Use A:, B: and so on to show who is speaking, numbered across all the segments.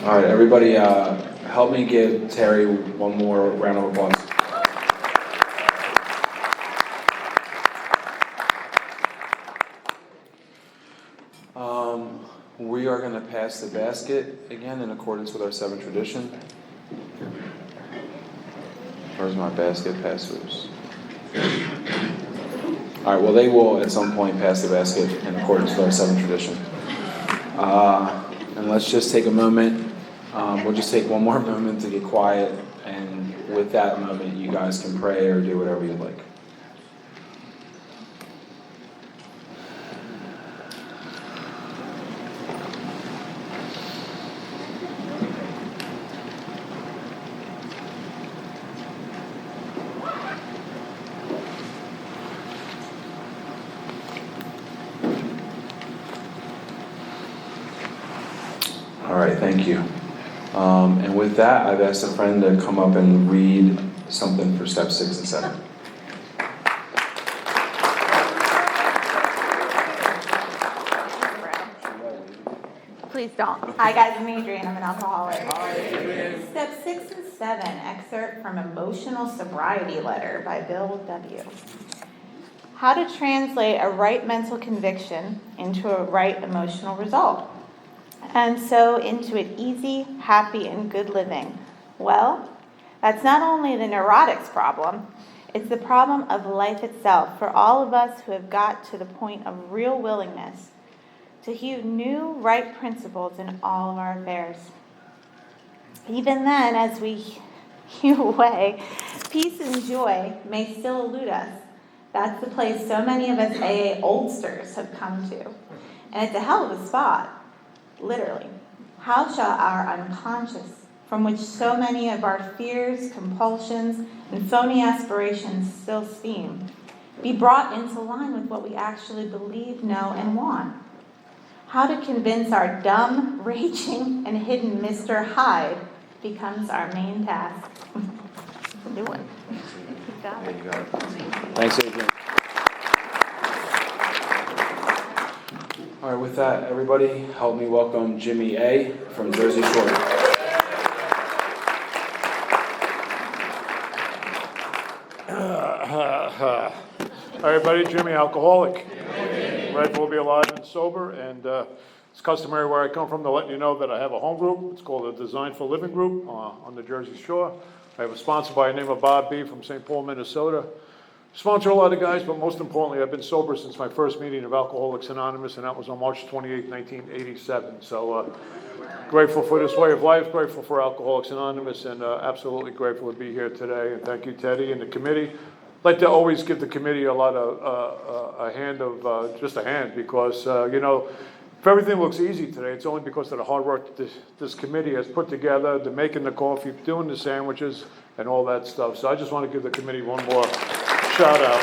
A: All right, everybody, help me give Terry one more round of applause. We are going to pass the basket again in accordance with our 7 tradition. Where's my basket passers? All right, well, they will at some point pass the basket in accordance with our 7 tradition. And let's just take a moment. We'll just take one more moment to get quiet. And with that moment, you guys can pray or do whatever you'd like. All right, thank you. And with that, I've asked a friend to come up and read something for steps 6 and 7.
B: Please don't. Hi guys, I'm Adrienne. I'm an alcoholic. Step 6 and 7, excerpt from Emotional Sobriety Letter by Bill W. How to translate a right mental conviction into a right emotional result, and so into an easy, happy, and good living. Well, that's not only the neurotic's problem, it's the problem of life itself for all of us who have got to the point of real willingness to hew new right principles in all of our affairs. Even then, as we hew away, peace and joy may still elude us. That's the place so many of us AA oldsters have come to. And it's a hell of a spot. Literally. How shall our unconscious, from which so many of our fears, compulsions, and phony aspirations still steam, be brought into line with what we actually believe, know, and want? How to convince our dumb, raging, and hidden Mr. Hyde becomes our main task. New one. You got it.
A: You got it. Thanks, Adrienne. All right, with that, everybody, help me welcome Jimmy A. from Jersey Shore.
C: Hi, everybody. Jimmy, alcoholic. Grateful to be alive and sober. And it's customary where I come from to let you know that I have a home group. It's called the Design for Living Group on the Jersey Shore. I have a sponsor by the name of Bob B. from St. Paul, Minnesota. Sponsor a lot of guys, but most importantly, I've been sober since my first meeting of Alcoholics Anonymous, and that was on March 28, 1987. So grateful for this way of life, grateful for Alcoholics Anonymous, and absolutely grateful to be here today. And thank you, Teddy, and the committee. I'd like to always give the committee a lot of a hand of just a hand, because you know, if everything looks easy today, it's only because of the hard work that this committee has put together, the making the coffee, doing the sandwiches, and all that stuff. So I just want to give the committee one more shout out.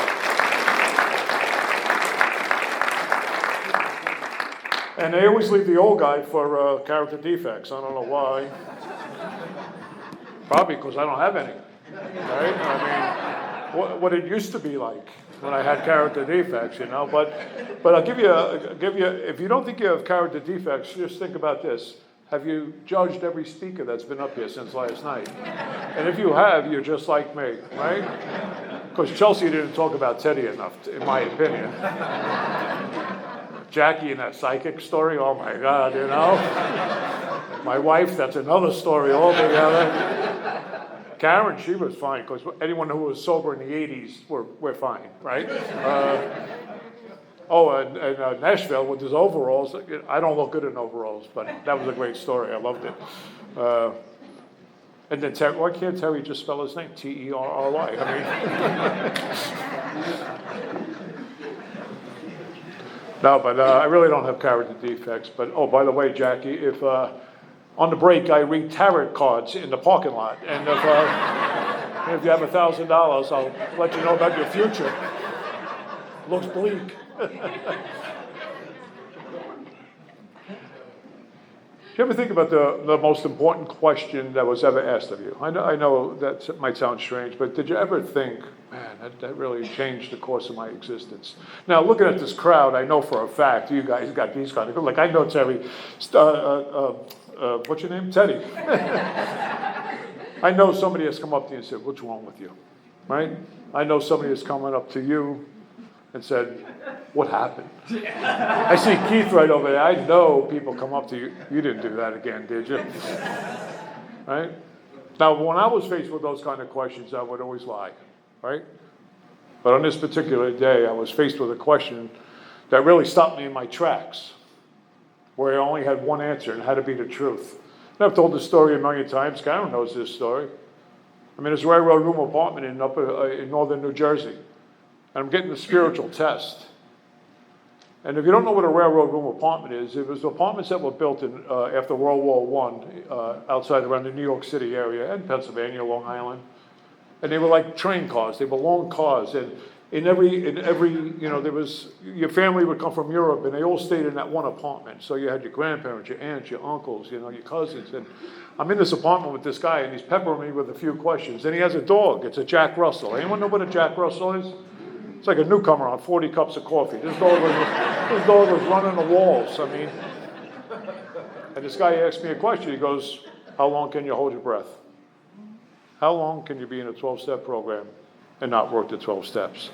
C: And they always leave the old guy for character defects. I don't know why. Probably because I don't have any. Right? I mean, what it used to be like when I had character defects, you know. But I'll give you. If you don't think you have character defects, just think about this. Have you judged every speaker that's been up here since last night? And if you have, you're just like me, right? Because Chelsea didn't talk about Teddy enough, in my opinion. Jackie and that psychic story, oh my God, you know? My wife, that's another story altogether. Karen, she was fine, because anyone who was sober in the 80s, we're fine, right? And Nashville with his overalls. I don't look good in overalls, but that was a great story. I loved it. And then Terry, why can't Terry just spell his name? Terry? I mean, no, but I really don't have character defects. But oh, by the way, Jackie, if on the break I read tarot cards in the parking lot, and if you have $1,000, I'll let you know about your future. Looks bleak. Do you ever think about the most important question that was ever asked of you? I know that might sound strange, but did you ever think, man, that really changed the course of my existence? Now, looking at this crowd, I know for a fact you guys got these kind of, like I know Terry, what's your name? Teddy. I know somebody has come up to you and said, what's wrong with you? Right? I know somebody has come up to you and said, what happened? I see Keith right over there. I know people come up to you. You didn't do that again, did you? Right? Now, when I was faced with those kind of questions, I would always lie. Right? But on this particular day, I was faced with a question that really stopped me in my tracks, where I only had one answer, and it had to be the truth. And I've told this story a million times. Karen knows this story. I mean, it's a railroad room apartment in northern New Jersey. And I'm getting the spiritual test. And if you don't know what a railroad room apartment is, it was apartments that were built in after World War I, outside around the New York City area and Pennsylvania, Long Island. And they were like train cars. They were long cars. And in every, there was, your family would come from Europe, and they all stayed in that one apartment. So you had your grandparents, your aunts, your uncles, your cousins. And I'm in this apartment with this guy, and he's peppering me with a few questions. And he has a dog. It's a Jack Russell. Anyone know what a Jack Russell is? It's like a newcomer on 40 cups of coffee. This dog was running the walls. I mean, and this guy asked me a question. He goes, how long can you hold your breath? How long can you be in a 12-step program and not work the 12 steps?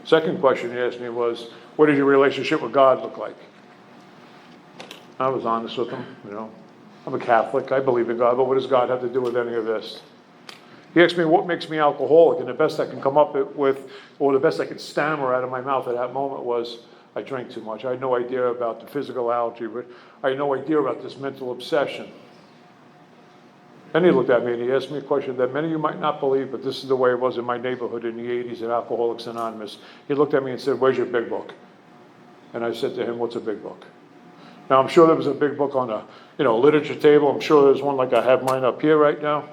C: Second question he asked me was, what did your relationship with God look like? I was honest with him, I'm a Catholic, I believe in God, but what does God have to do with any of this? He asked me what makes me alcoholic, and the best I can come up with, or the best I could stammer out of my mouth at that moment was, I drank too much. I had no idea about the physical allergy, but I had no idea about this mental obsession. Then he looked at me and he asked me a question that many of you might not believe, but this is the way it was in my neighborhood in the 80s at Alcoholics Anonymous. He looked at me and said, where's your big book? And I said to him, what's a big book? Now, I'm sure there was a big book on a literature table. I'm sure there's one like I have mine up here right now.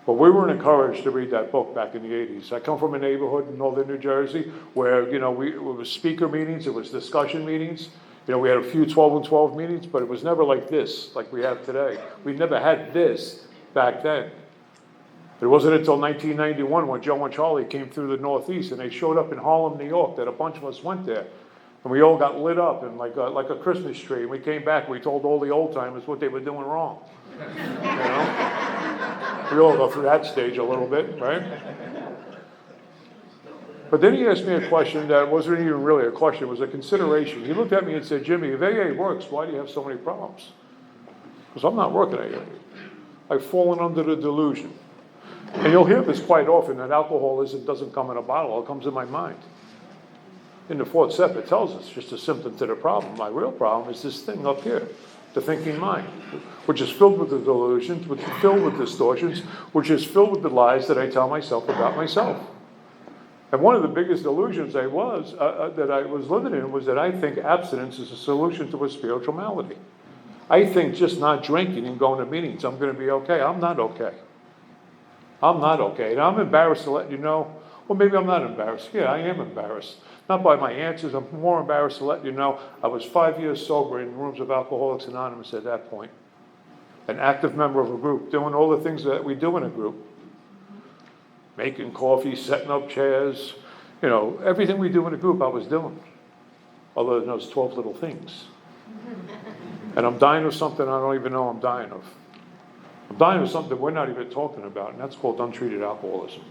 C: But we weren't encouraged to read that book back in the 80s. I come from a neighborhood in northern New Jersey where, it was speaker meetings, it was discussion meetings. We had a few 12 and 12 meetings, but it was never like this, like we have today. We never had this back then. It wasn't until 1991 when Joe and Charlie came through the Northeast and they showed up in Harlem, New York, that a bunch of us went there. And we all got lit up and like a Christmas tree. And we came back and we told all the old timers what they were doing wrong. We all go through that stage a little bit, right? But then he asked me a question that wasn't even really a question, it was a consideration. He looked at me and said, Jimmy, if AA works, why do you have so many problems? Because I'm not working at AA. I've fallen under the delusion. And you'll hear this quite often, that alcoholism doesn't come in a bottle, it comes in my mind. In the fourth step, it tells us just a symptom to the problem. My real problem is this thing up here, the thinking mind, which is filled with the delusions, which is filled with distortions, which is filled with the lies that I tell myself about myself. And one of the biggest delusions that I was living in was that I think abstinence is a solution to a spiritual malady. I think just not drinking and going to meetings, I'm going to be okay. I'm not okay. I'm not okay. And I'm embarrassed to let you know, well, maybe I'm not embarrassed. Yeah, I am embarrassed. Not by my answers. I'm more embarrassed to let you know I was 5 years sober in rooms of Alcoholics Anonymous at that point. An active member of a group, doing all the things that we do in a group. Making coffee, setting up chairs, everything we do in a group I was doing. Other than those 12 little things. And I'm dying of something I don't even know I'm dying of. I'm dying of something we're not even talking about, and that's called untreated alcoholism.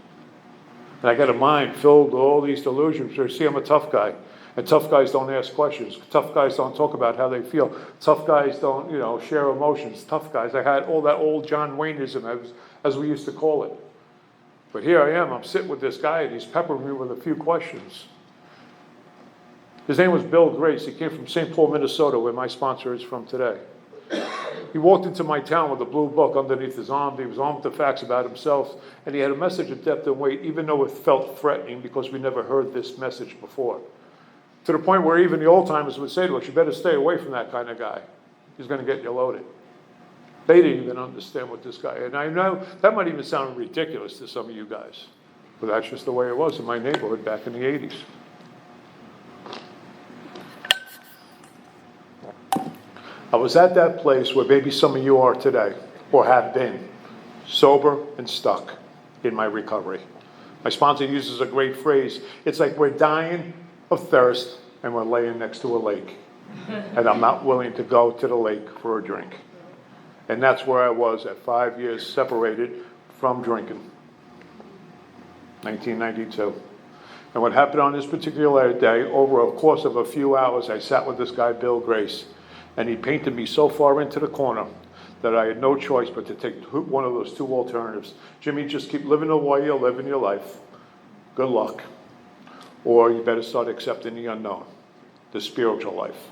C: And I got a mind filled with all these delusions. See, I'm a tough guy. And tough guys don't ask questions. Tough guys don't talk about how they feel. Tough guys don't, share emotions. Tough guys. I had all that old John Wayneism, as we used to call it. But here I am, I'm sitting with this guy, and he's peppering me with a few questions. His name was Bill Grace. He came from St. Paul, Minnesota, where my sponsor is from today. He walked into my town with a blue book underneath his arm. He was armed with facts about himself, and he had a message of depth and weight, even though it felt threatening because we never heard this message before. To the point where even the old timers would say to us, you better stay away from that kind of guy. He's going to get you loaded. They didn't even understand what this guy, and I know that might even sound ridiculous to some of you guys, but that's just the way it was in my neighborhood back in the 80s. I was at that place where maybe some of you are today, or have been, sober and stuck in my recovery. My sponsor uses a great phrase. It's like we're dying of thirst and we're laying next to a lake, and I'm not willing to go to the lake for a drink. And that's where I was at 5 years separated from drinking. 1992. And what happened on this particular day, over a course of a few hours, I sat with this guy, Bill Grace, and he painted me so far into the corner that I had no choice but to take one of those two alternatives. Jimmy, just keep living the way you're living your life. Good luck. Or you better start accepting the unknown, the spiritual life,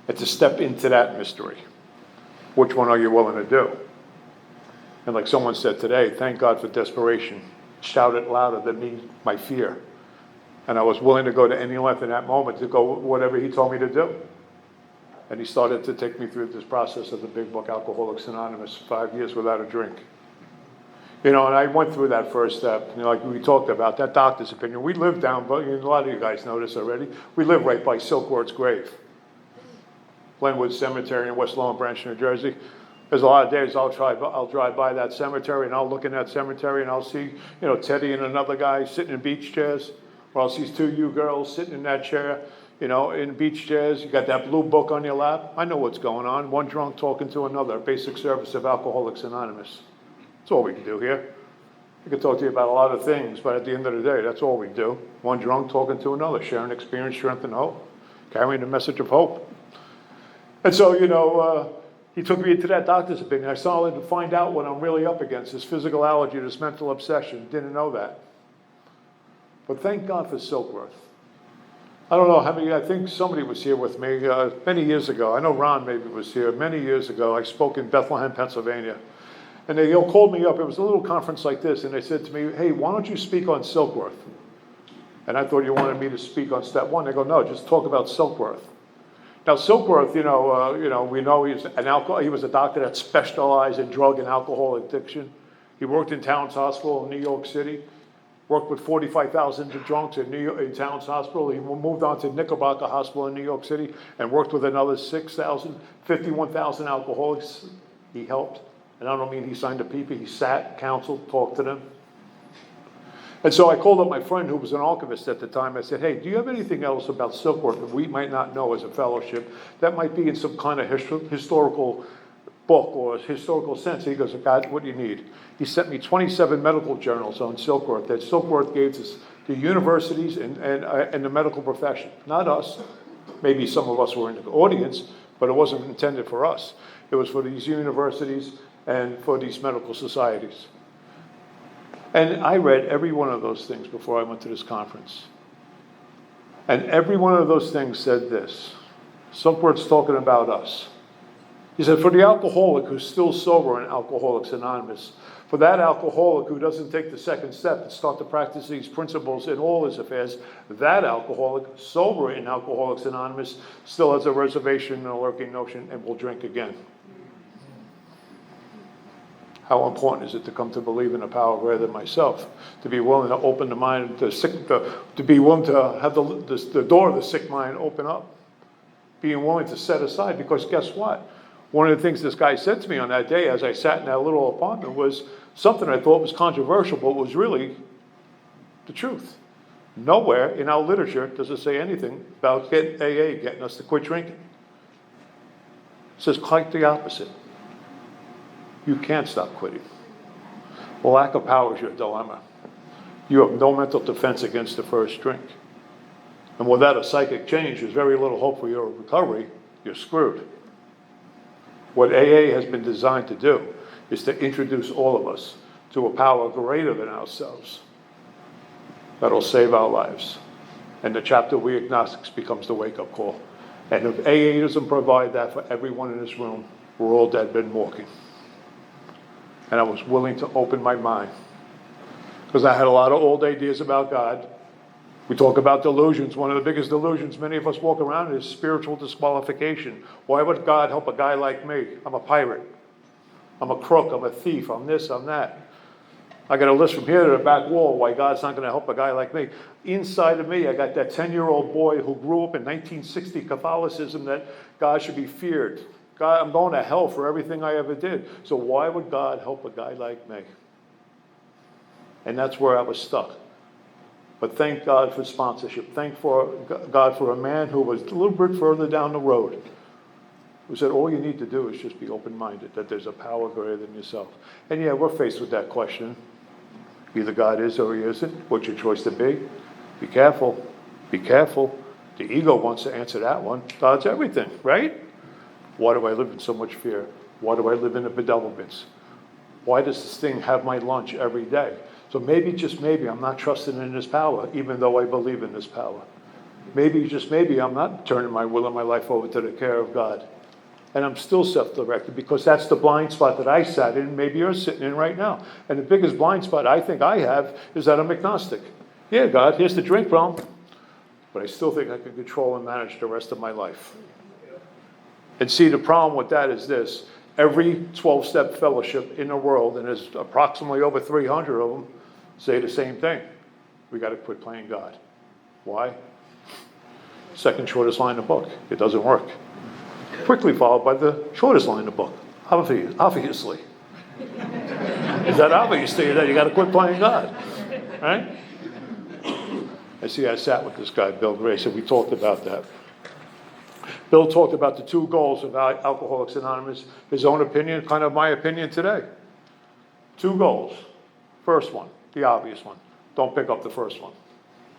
C: and to step into that mystery. Which one are you willing to do? And like someone said today, thank God for desperation. Shout it louder than me, my fear. And I was willing to go to any length in that moment to go whatever he told me to do. And he started to take me through this process of the big book, Alcoholics Anonymous, 5 years without a drink. And I went through that first step, like we talked about, that doctor's opinion. We live down, but a lot of you guys know this already, we live right by Silkworth's grave. Glenwood Cemetery in West Long Branch, New Jersey. There's a lot of days I'll drive by that cemetery and I'll look in that cemetery and I'll see, Teddy and another guy sitting in beach chairs, or I'll see two you girls sitting in that chair, in beach chairs. You got that blue book on your lap. I know what's going on. One drunk talking to another, basic service of Alcoholics Anonymous. That's all we can do here. I could talk to you about a lot of things, but at the end of the day, that's all we do. One drunk talking to another, sharing experience, strength, and hope, carrying the message of hope. And so, he took me into that doctor's opinion. I started to find out what I'm really up against, this physical allergy, this mental obsession. Didn't know that. But thank God for Silkworth. I don't know how many, I think somebody was here with me many years ago. I know Ron maybe was here many years ago. I spoke in Bethlehem, Pennsylvania. And they called me up. It was a little conference like this. And they said to me, hey, why don't you speak on Silkworth? And I thought you wanted me to speak on step one. They go, no, just talk about Silkworth. Now, Silkworth, we know he was a doctor that specialized in drug and alcohol addiction. He worked in Towns Hospital in New York City, worked with 45,000 drunks in Towns Hospital. He moved on to Knickerbocker Hospital in New York City and worked with another 51,000 alcoholics. He helped. And I don't mean he signed a paper. He sat, counseled, talked to them. And so I called up my friend who was an alchemist at the time. I said, hey, do you have anything else about Silkworth that we might not know as a fellowship that might be in some kind of historical book or historical sense? He goes, God, what do you need? He sent me 27 medical journals on Silkworth that Silkworth gave to universities and the medical profession. Not us. Maybe some of us were in the audience, but it wasn't intended for us. It was for these universities and for these medical societies. And I read every one of those things before I went to this conference. And every one of those things said this. Silkworth's talking about us. He said, for the alcoholic who's still sober in Alcoholics Anonymous, for that alcoholic who doesn't take the second step and start to practice these principles in all his affairs, that alcoholic, sober in Alcoholics Anonymous, still has a reservation and a lurking notion and will drink again. How important is it to come to believe in a power greater than myself? To be willing to open the mind, to be willing to have the door of the sick mind open up. Being willing to set aside, because guess what? One of the things this guy said to me on that day as I sat in that little apartment was something I thought was controversial, but was really the truth. Nowhere in our literature does it say anything about getting us to quit drinking. It says quite the opposite. You can't stop quitting. The lack of power is your dilemma. You have no mental defense against the first drink. And without a psychic change, there's very little hope for your recovery. You're screwed. What AA has been designed to do is to introduce all of us to a power greater than ourselves that'll save our lives. And the chapter We Agnostics becomes the wake-up call. And if AA doesn't provide that for everyone in this room, we're all dead men walking. And I was willing to open my mind because I had a lot of old ideas about God. We talk about delusions. One of the biggest delusions many of us walk around is spiritual disqualification. Why would God help a guy like me? I'm a pirate. I'm a crook. I'm a thief. I'm this. I'm that. I got a list from here to the back wall why God's not going to help a guy like me. Inside of me, I got that 10-year-old boy who grew up in 1960 Catholicism that God should be feared. God, I'm going to hell for everything I ever did. So why would God help a guy like me? And that's where I was stuck. But thank God for sponsorship. Thank God for a man who was a little bit further down the road who said all you need to do is just be open-minded, that there's a power greater than yourself. And yeah, we're faced with that question. Either God is or he isn't. What's your choice to be? Be careful. Be careful. The ego wants to answer that one. God's everything, right? Why do I live in so much fear? Why do I live in a bedevilments? Why does this thing have my lunch every day? So maybe, just maybe, I'm not trusting in this power, even though I believe in this power. Maybe, just maybe, I'm not turning my will and my life over to the care of God. And I'm still self-directed, because that's the blind spot that I sat in, maybe you're sitting in right now. And the biggest blind spot I think I have is that I'm agnostic. Yeah, God, here's the drink problem. But I still think I can control and manage the rest of my life. And see, the problem with that is this. Every 12-step fellowship in the world, and there's approximately over 300 of them, say the same thing. We got to quit playing God. Why? Second shortest line in the book. It doesn't work. Quickly followed by the shortest line in the book. Obviously. Is that obvious to you that you got to quit playing God? Right? I sat with this guy, Bill Grace, and we talked about that. Bill talked about the two goals of Alcoholics Anonymous, his own opinion, kind of my opinion today. Two goals. First one, the obvious one. Don't pick up the first one,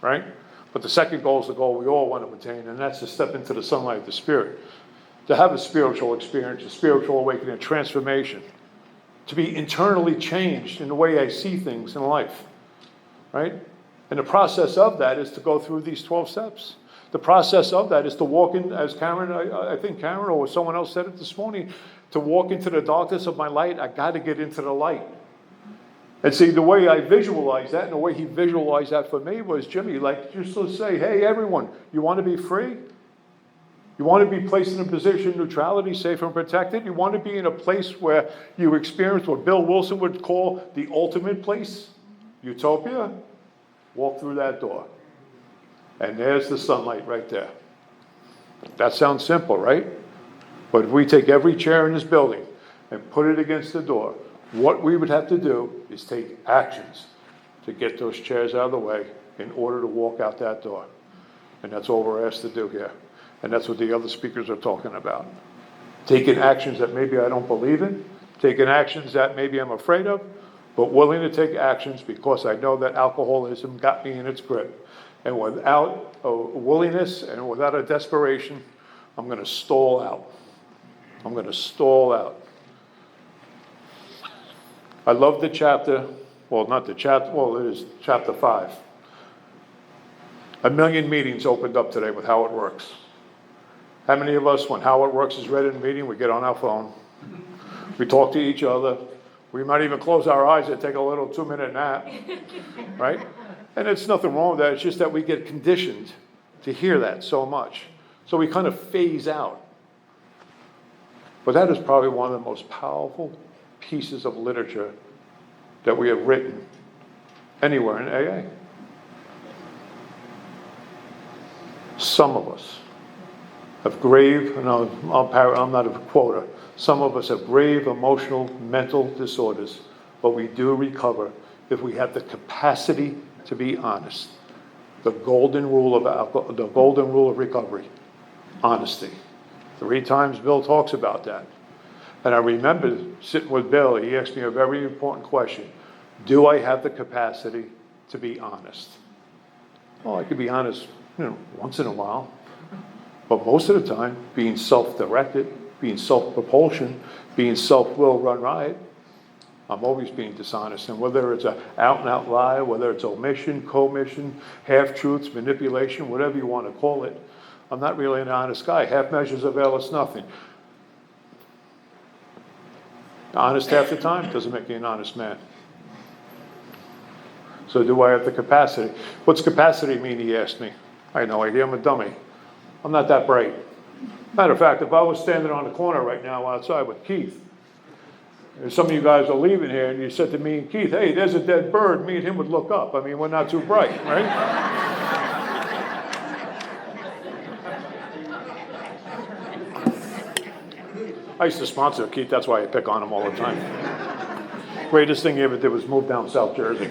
C: right? But the second goal is the goal we all want to attain, and that's to step into the sunlight of the Spirit. To have a spiritual experience, a spiritual awakening, a transformation. To be internally changed in the way I see things in life, right? And the process of that is to go through these 12 steps. The process of that is to walk in, as Karen, I think Karen or someone else said it this morning, to walk into the darkness of my light, I got to get into the light. And see, the way I visualize that, and the way he visualized that for me was, Jimmy, like, just to say, hey, everyone, you want to be free? You want to be placed in a position of neutrality, safe and protected? You want to be in a place where you experience what Bill Wilson would call the ultimate place? Utopia? Walk through that door. And there's the sunlight right there. That sounds simple, right? But if we take every chair in this building and put it against the door, what we would have to do is take actions to get those chairs out of the way in order to walk out that door. And that's all we're asked to do here. And that's what the other speakers are talking about. Taking actions that maybe I don't believe in, taking actions that maybe I'm afraid of, but willing to take actions because I know that alcoholism got me in its grip. And without a willingness and without a desperation, I'm going to stall out. I'm going to stall out. I love the chapter, well, not the chapter, well, it is chapter 5. 1 million meetings opened up today with How It Works. How many of us, when How It Works is read in a meeting, we get on our phone, we talk to each other, we might even close our eyes and take a little 2-minute nap, right? And it's nothing wrong with that, it's just that we get conditioned to hear that so much. So we kind of phase out. But that is probably one of the most powerful pieces of literature that we have written anywhere in AA. Some of us have grave, and I'm not a quoter, some of us have grave emotional, mental disorders, but we do recover if we have the capacity to be honest. The golden rule of recovery, honesty. 3 times Bill talks about that. And I remember sitting with Bill, he asked me a very important question. Do I have the capacity to be honest? Well, I could be honest, once in a while. But most of the time, being self-directed, being self-propulsion, being self-will run riot, I'm always being dishonest. And whether it's an out-and-out lie, whether it's omission, commission, half-truths, manipulation, whatever you want to call it, I'm not really an honest guy. Half measures avail us nothing. Honest half the time doesn't make you an honest man. So do I have the capacity? What's capacity mean, he asked me. I had no idea, I'm a dummy. I'm not that bright. Matter of fact, if I was standing on the corner right now outside with Keith, and some of you guys are leaving here, and you said to me and Keith, hey, there's a dead bird, me and him would look up. I mean, we're not too bright, right? I used to sponsor Keith, that's why I pick on him all the time. Greatest thing he ever did was move down South Jersey.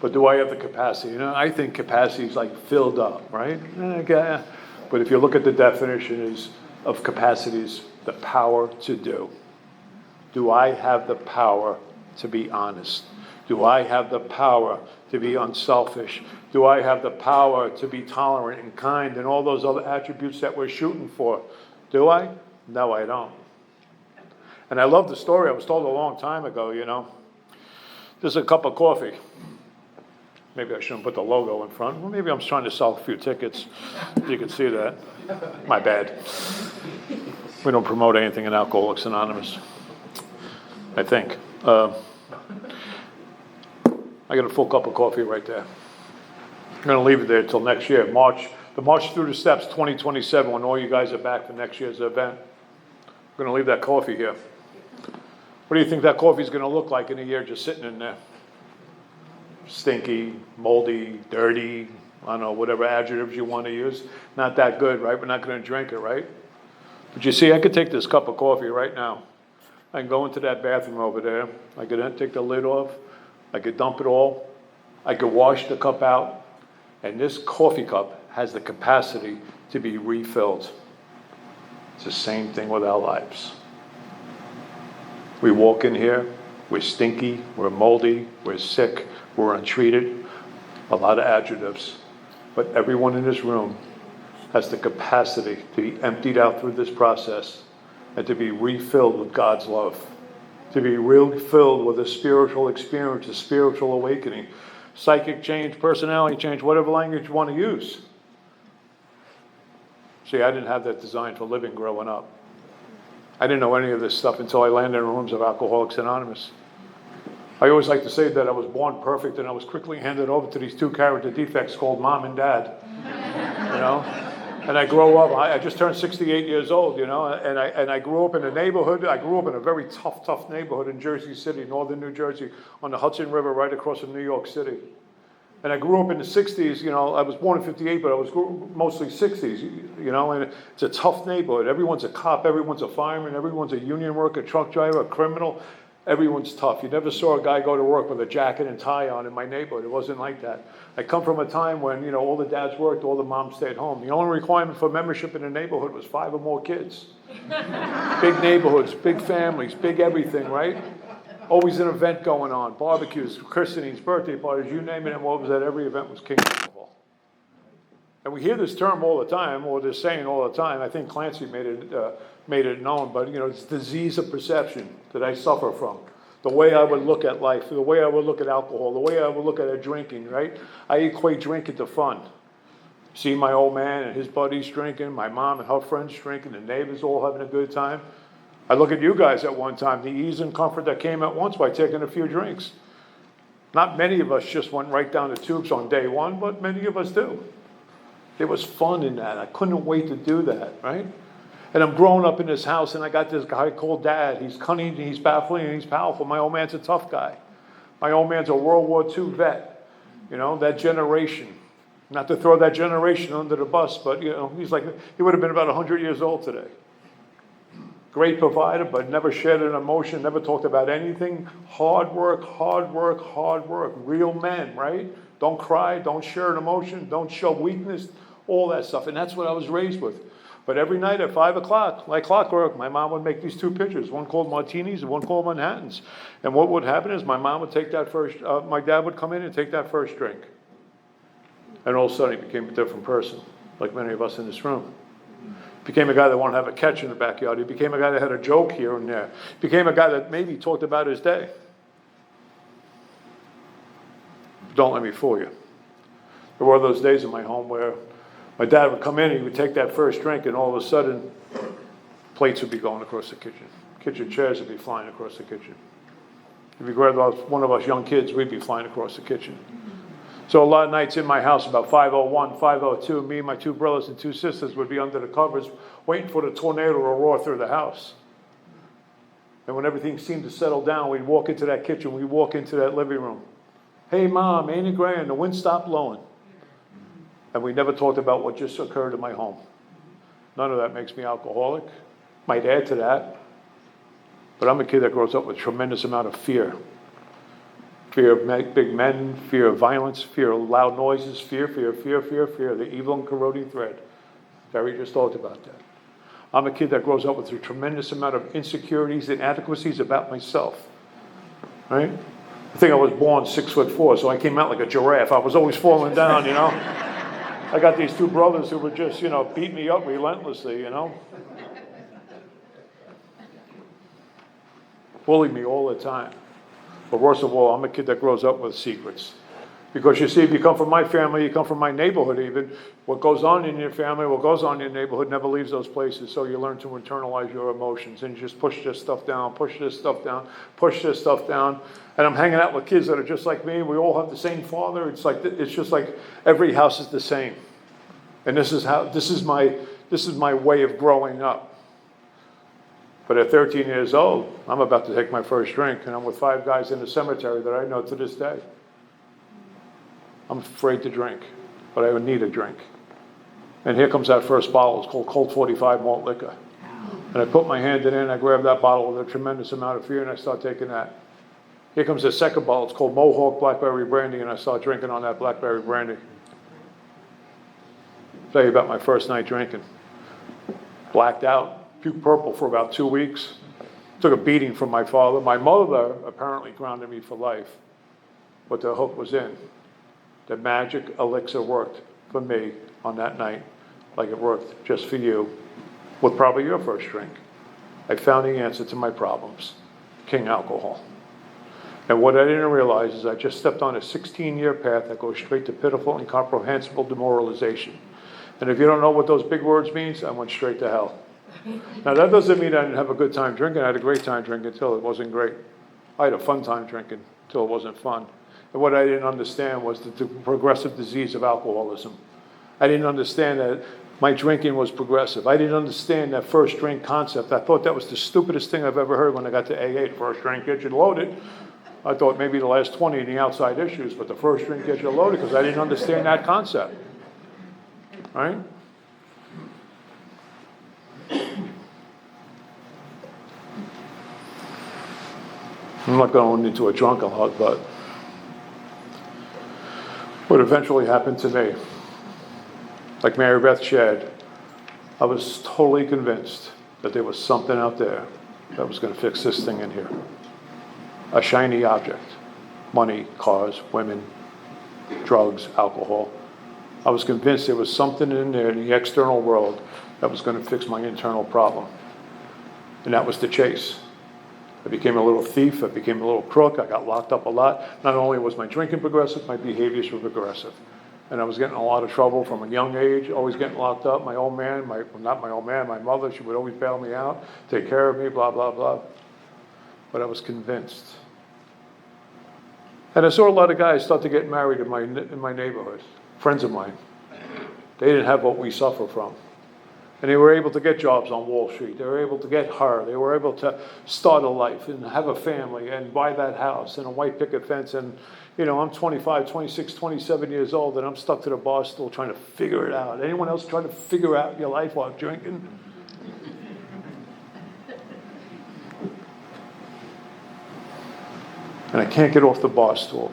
C: But do I have the capacity? You know, I think capacity is like filled up, right? Okay. But if you look at the definition of capacity is the power to do. Do I have the power to be honest? Do I have the power to be unselfish? Do I have the power to be tolerant and kind and all those other attributes that we're shooting for? Do I? No, I don't. And I love the story I was told a long time ago, you know. There's a cup of coffee. Maybe I shouldn't put the logo in front. Well, maybe I'm trying to sell a few tickets. You can see that. My bad. We don't promote anything in Alcoholics Anonymous, I think. I got a full cup of coffee right there. I'm going to leave it there till next year. The March Through the Steps 2027, when all you guys are back for next year's event. I'm going to leave that coffee here. What do you think that coffee is going to look like in a year just sitting in there? Stinky, moldy, dirty, I don't know, whatever adjectives you want to use. Not that good, right? We're not going to drink it, right? But you see, I could take this cup of coffee right now. I can go into that bathroom over there. I could then take the lid off. I could dump it all. I could wash the cup out. And this coffee cup has the capacity to be refilled. It's the same thing with our lives. We walk in here, we're stinky, we're moldy, we're sick, we're untreated. A lot of adjectives. But everyone in this room has the capacity to be emptied out through this process and to be refilled with God's love. To be refilled with a spiritual experience, a spiritual awakening, psychic change, personality change, whatever language you want to use. See, I didn't have that design for living growing up. I didn't know any of this stuff until I landed in the rooms of Alcoholics Anonymous. I always like to say that I was born perfect and I was quickly handed over to these two character defects called mom and dad. You know? And I grow up, I just turned 68 years old, you know, and I grew up in a neighborhood. I grew up in a very tough neighborhood in Jersey City, northern New Jersey, on the Hudson River right across from New York City. And I grew up in the 60s, you know, I was born in 58, but I was mostly 60s, you know, and it's a tough neighborhood. Everyone's a cop, everyone's a fireman, everyone's a union worker, truck driver, a criminal. Everyone's tough. You never saw a guy go to work with a jacket and tie on in my neighborhood. It wasn't like that. I come from a time when, you know, all the dads worked, all the moms stayed home. The only requirement for membership in a neighborhood was 5 or more kids. Big neighborhoods, big families, big everything, right? Always an event going on. Barbecues, christenings, birthday parties, you name it, and what was at every event was King Alcohol. And we hear this term all the time, or this saying all the time. I think Clancy made it known, but you know, it's disease of perception that I suffer from. The way I would look at life, the way I would look at alcohol, the way I would look at drinking, right? I equate drinking to fun. See my old man and his buddies drinking, my mom and her friends drinking, the neighbors all having a good time. I look at you guys at one time, the ease and comfort that came at once by taking a few drinks. Not many of us just went right down the tubes on day one, but many of us do. There was fun in that. I couldn't wait to do that, right? And I'm growing up in this house, and I got this guy called Dad. He's cunning, he's baffling, and he's powerful. My old man's a tough guy. My old man's a World War II vet. You know, that generation. Not to throw that generation under the bus, but, you know, he's like, he would have been about 100 years old today. Great provider, but never shared an emotion, never talked about anything. Hard work, hard work, hard work. Real men, right? Don't cry, don't share an emotion, don't show weakness, all that stuff. And that's what I was raised with. But every night at 5 o'clock, like clockwork, my mom would make these two pitchers, one called martinis and one called Manhattans. And what would happen is my mom would take that first, my dad would come in and take that first drink. And all of a sudden he became a different person, like many of us in this room. Became a guy that wanted to have a catch in the backyard. He became a guy that had a joke here and there. Became a guy that maybe talked about his day. Don't let me fool you. There were those days in my home where my dad would come in and he would take that first drink, and all of a sudden, plates would be going across the kitchen. Kitchen chairs would be flying across the kitchen. If you grabbed one of us young kids, we'd be flying across the kitchen. So a lot of nights in my house, about 5:01, 5:02, me and my 2 brothers and 2 sisters would be under the covers waiting for the tornado to roar through the house. And when everything seemed to settle down, we'd walk into that kitchen, we'd walk into that living room. Hey, Mom, ain't it grand? The wind stopped blowing. And we never talked about what just occurred in my home. None of that makes me alcoholic. Might add to that. But I'm a kid that grows up with a tremendous amount of fear. Fear of big men, fear of violence, fear of loud noises, fear, the evil and corroding thread. Barry just talked about that. I'm a kid that grows up with a tremendous amount of insecurities and inadequacies about myself, right? I think I was born 6'4", so I came out like a giraffe. I was always falling down, I got these two brothers who would just, beat me up relentlessly, Bully me all the time. But worst of all, I'm a kid that grows up with secrets. Because you see, if you come from my family, you come from my neighborhood even, what goes on in your family, what goes on in your neighborhood never leaves those places, so you learn to internalize your emotions, and you just push this stuff down, push this stuff down, push this stuff down. And I'm hanging out with kids that are just like me, we all have the same father, it's just like every house is the same. And this is my way of growing up. But at 13 years old, I'm about to take my first drink, and I'm with 5 guys in the cemetery that I know to this day. I'm afraid to drink, but I would need a drink. And here comes that first bottle. It's called Colt 45 malt liquor. And I put my hand in it, and I grab that bottle with a tremendous amount of fear, and I start taking that. Here comes the second bottle. It's called Mohawk Blackberry Brandy, and I start drinking on that blackberry brandy. Tell you about my first night drinking. Blacked out. Puked purple for about 2 weeks. Took a beating from my father. My mother apparently grounded me for life. But the hook was in. The magic elixir worked for me on that night like it worked just for you with probably your first drink. I found the answer to my problems. King Alcohol. And what I didn't realize is I just stepped on a 16-year path that goes straight to pitiful, incomprehensible demoralization. And if you don't know what those big words means, I went straight to hell. Now, that doesn't mean I didn't have a good time drinking. I had a great time drinking until it wasn't great. I had a fun time drinking until it wasn't fun. And what I didn't understand was the progressive disease of alcoholism. I didn't understand that my drinking was progressive. I didn't understand that first drink concept. I thought that was the stupidest thing I've ever heard when I got to AA. First drink gets you loaded. I thought maybe the last 20 in the outside issues, but the first drink gets you loaded because I didn't understand that concept. Right? I'm not going into a drunkenhog, but what eventually happened to me, like Mary Beth shared, I was totally convinced that there was something out there that was going to fix this thing in here. A shiny object. Money, cars, women, drugs, alcohol. I was convinced there was something in there in the external world that was going to fix my internal problem. And that was the chase. I became a little thief, I became a little crook, I got locked up a lot. Not only was my drinking progressive, my behaviors were progressive. And I was getting in a lot of trouble from a young age, always getting locked up. My old man, my mother, she would always bail me out, take care of me, blah, blah, blah. But I was convinced. And I saw a lot of guys start to get married in my neighborhood, friends of mine. They didn't have what we suffer from. And they were able to get jobs on Wall Street. They were able to get her. They were able to start a life and have a family and buy that house and a white picket fence. And, I'm 25, 26, 27 years old, and I'm stuck to the bar stool trying to figure it out. Anyone else trying to figure out your life while drinking? And I can't get off the bar stool.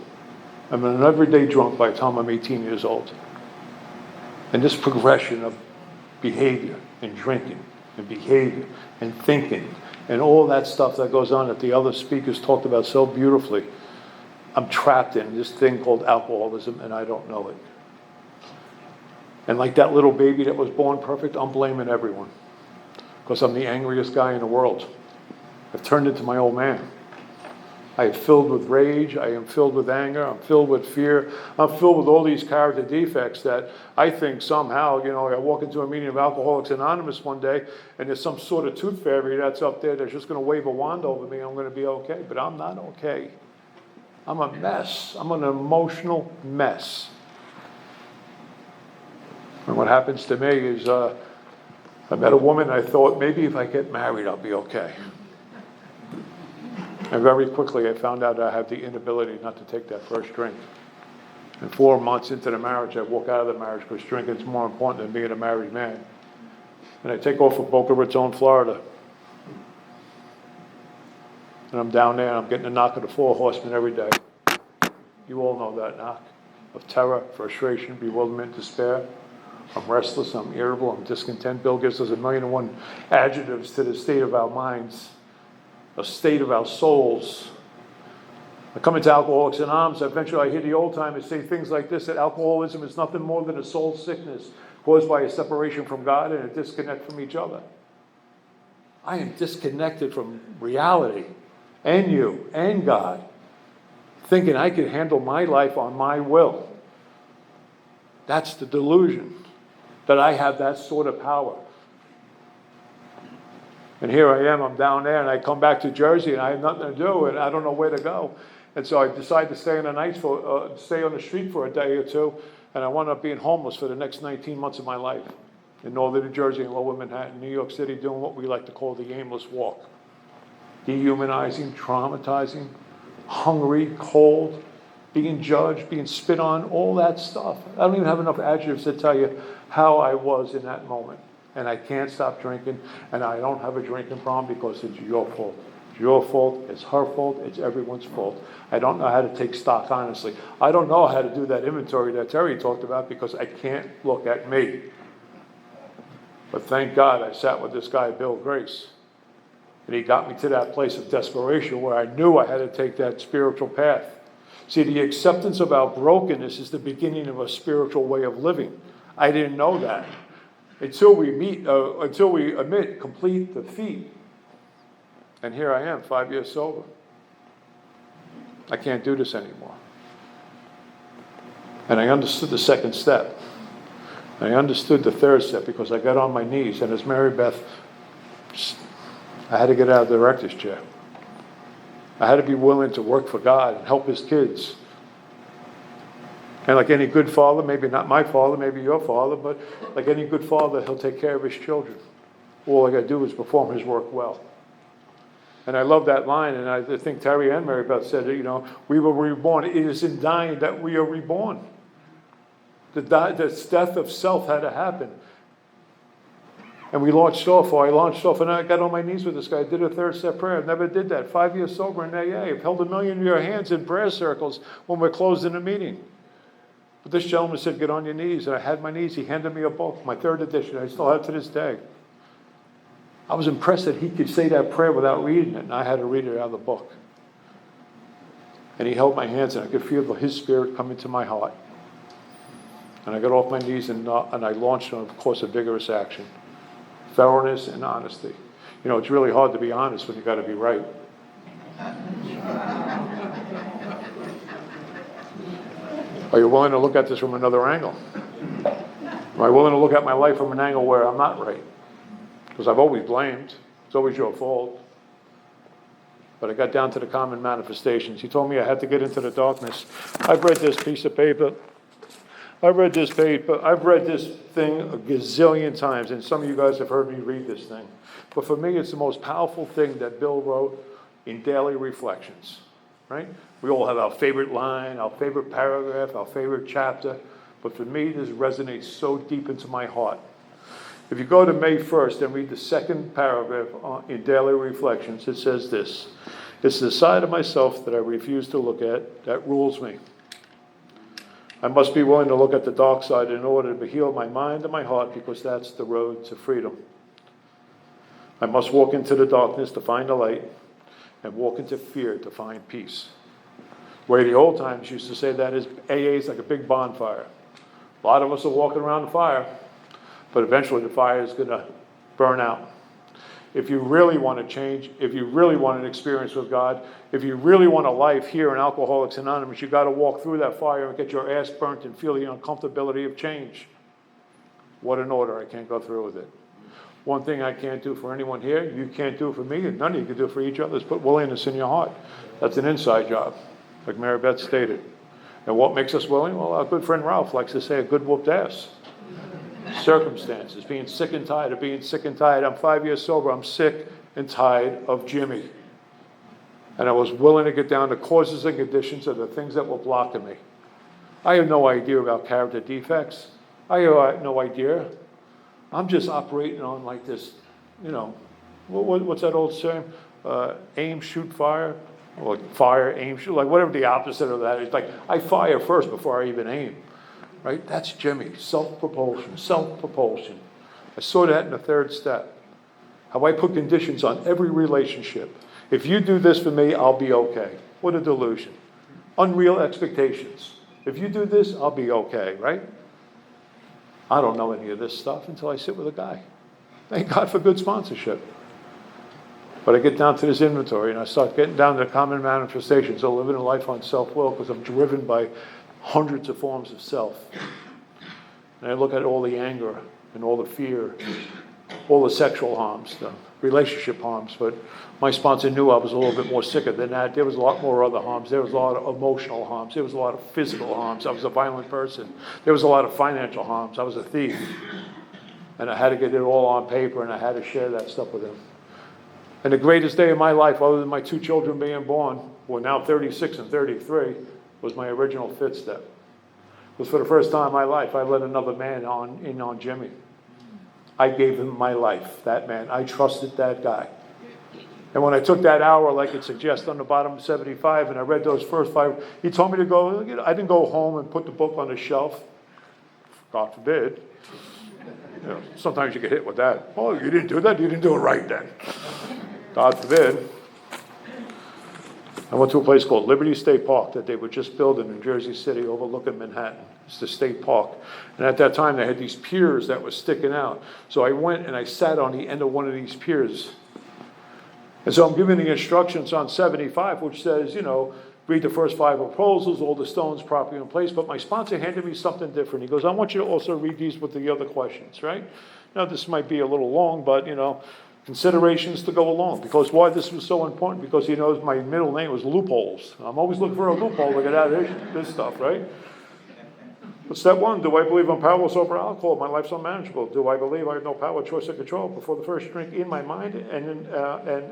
C: I'm an everyday drunk by the time I'm 18 years old. And this progression of behavior and drinking and behavior and thinking and all that stuff that goes on that the other speakers talked about so beautifully, I'm trapped in this thing called alcoholism and I don't know it. And like that little baby that was born perfect, I'm blaming everyone because I'm the angriest guy in the world. I've turned into my old man. I am filled with rage, I am filled with anger, I'm filled with fear, I'm filled with all these character defects that I think somehow, I walk into a meeting of Alcoholics Anonymous one day and there's some sort of tooth fairy that's up there that's just going to wave a wand over me and I'm going to be okay, but I'm not okay. I'm a mess. I'm an emotional mess. And what happens to me is I met a woman, I thought maybe if I get married I'll be okay. And very quickly I found out I have the inability not to take that first drink. And 4 months into the marriage, I walk out of the marriage because drinking is more important than being a married man. And I take off for Boca Raton, Florida. And I'm down there and I'm getting a knock of the 4 horsemen every day. You all know that knock. Of terror, frustration, bewilderment, despair. I'm restless, I'm irritable, I'm discontent. Bill gives us 1,000,001 adjectives to the state of our minds, a state of our souls. I come into Alcoholics Anonymous, eventually I hear the old timers say things like this, that alcoholism is nothing more than a soul sickness caused by a separation from God and a disconnect from each other. I am disconnected from reality and you and God, thinking I can handle my life on my will. That's the delusion, that I have that sort of power. And here I am, I'm down there, and I come back to Jersey, and I have nothing to do, and I don't know where to go. And so I decide to stay on the street for a day or two, and I wound up being homeless for the next 19 months of my life in northern New Jersey and lower Manhattan, New York City, doing what we like to call the aimless walk. Dehumanizing, traumatizing, hungry, cold, being judged, being spit on, all that stuff. I don't even have enough adjectives to tell you how I was in that moment. And I can't stop drinking, and I don't have a drinking problem because it's your fault. It's your fault, it's her fault, it's everyone's fault. I don't know how to take stock, honestly. I don't know how to do that inventory that Terry talked about because I can't look at me. But thank God I sat with this guy, Bill Grace. And he got me to that place of desperation where I knew I had to take that spiritual path. See, the acceptance of our brokenness is the beginning of a spiritual way of living. I didn't know that. Until we admit complete defeat. And here I am, 5 years sober. I can't do this anymore. And I understood the second step. I understood the third step because I got on my knees, and as Mary Beth, I had to get out of the director's chair. I had to be willing to work for God and help his kids. And like any good father, maybe not my father, maybe your father, but like any good father, he'll take care of his children. All I got to do is perform his work well. And I love that line, and I think Terry and Mary Beth said it, we were reborn. It is in dying that we are reborn. The death of self had to happen. And I launched off, and I got on my knees with this guy. I did a third step prayer. I never did that. 5 years sober in AA. I've held 1,000,000 of your hands in prayer circles when we're closed in a meeting. But this gentleman said, get on your knees. And I had my knees. He handed me a book, my third edition. I still have it to this day. I was impressed that he could say that prayer without reading it. And I had to read it out of the book. And he held my hands, and I could feel his spirit come into my heart. And I got off my knees, and I launched on a course of vigorous action. Thoroughness and honesty. It's really hard to be honest when you got to be right. Are you willing to look at this from another angle? Am I willing to look at my life from an angle where I'm not right? Because I've always blamed. It's always your fault. But I got down to the common manifestations. He told me I had to get into the darkness. I've read this piece of paper. I've read this thing a gazillion times, and some of you guys have heard me read this thing. But for me, it's the most powerful thing that Bill wrote in Daily Reflections, right? We all have our favorite line, our favorite paragraph, our favorite chapter, but for me, this resonates so deep into my heart. If you go to May 1st and read the second paragraph in Daily Reflections, it says this: it's the side of myself that I refuse to look at that rules me. I must be willing to look at the dark side in order to heal my mind and my heart, because that's the road to freedom. I must walk into the darkness to find the light, and walk into fear to find peace. The way the old times used to say that is, AA is like a big bonfire. A lot of us are walking around the fire, but eventually the fire is going to burn out. If you really want to change, if you really want an experience with God, if you really want a life here in Alcoholics Anonymous, you got to walk through that fire and get your ass burnt and feel the uncomfortability of change. What an order. I can't go through with it. One thing I can't do for anyone here, you can't do for me, and none of you can do for each other, is put willingness in your heart. That's an inside job, like Mary Beth stated. And what makes us willing? Well, our good friend Ralph likes to say a good whooped ass. Circumstances, being sick and tired of being sick and tired. I'm 5 years sober. I'm sick and tired of Jimmy. And I was willing to get down to causes and conditions of the things that were blocking me. I have no idea about character defects. I have no idea. I'm just operating on like this, what's that old saying? Aim, shoot, fire. Or like fire, aim, shoot, like whatever the opposite of that is. Like, I fire first before I even aim, right? That's Jimmy, self-propulsion, self-propulsion. I saw that in the third step. How I put conditions on every relationship. If you do this for me, I'll be okay. What a delusion. Unreal expectations. If you do this, I'll be okay, right? I don't know any of this stuff until I sit with a guy. Thank God for good sponsorship. But I get down to this inventory and I start getting down to the common manifestations of living a life on self-will because I'm driven by hundreds of forms of self. And I look at all the anger and all the fear, all the sexual harms, the relationship harms. But my sponsor knew I was a little bit more sicker than that. There was a lot more other harms. There was a lot of emotional harms. There was a lot of physical harms. I was a violent person. There was a lot of financial harms. I was a thief. And I had to get it all on paper and I had to share that stuff with him. And the greatest day of my life, other than my two children being born, who are now 36 and 33, was my original fifth step. Because for the first time in my life, I let another man in on Jimmy. I gave him my life, that man. I trusted that guy. And when I took that hour, like it suggests on the bottom of 75, and I read those first 5, he told me to go, I didn't go home and put the book on the shelf. God forbid. You know, sometimes you get hit with that. Oh, you didn't do that? You didn't do it right then. God forbid. I went to a place called Liberty State Park that they were just building in Jersey City overlooking Manhattan. It's the state park. And at that time, they had these piers that were sticking out. So I went and I sat on the end of one of these piers. And so I'm giving the instructions on 75, which says, read the first 5 proposals, all the stones properly in place. But my sponsor handed me something different. He goes, I want you to also read these with the other questions, right? Now, this might be a little long, but, considerations to go along. Because why this was so important? Because he knows my middle name was loopholes. I'm always looking for a loophole to get out of this stuff, right? But step 1, do I believe I'm powerless over alcohol? My life's unmanageable. Do I believe I have no power, choice, or control before the first drink in my mind and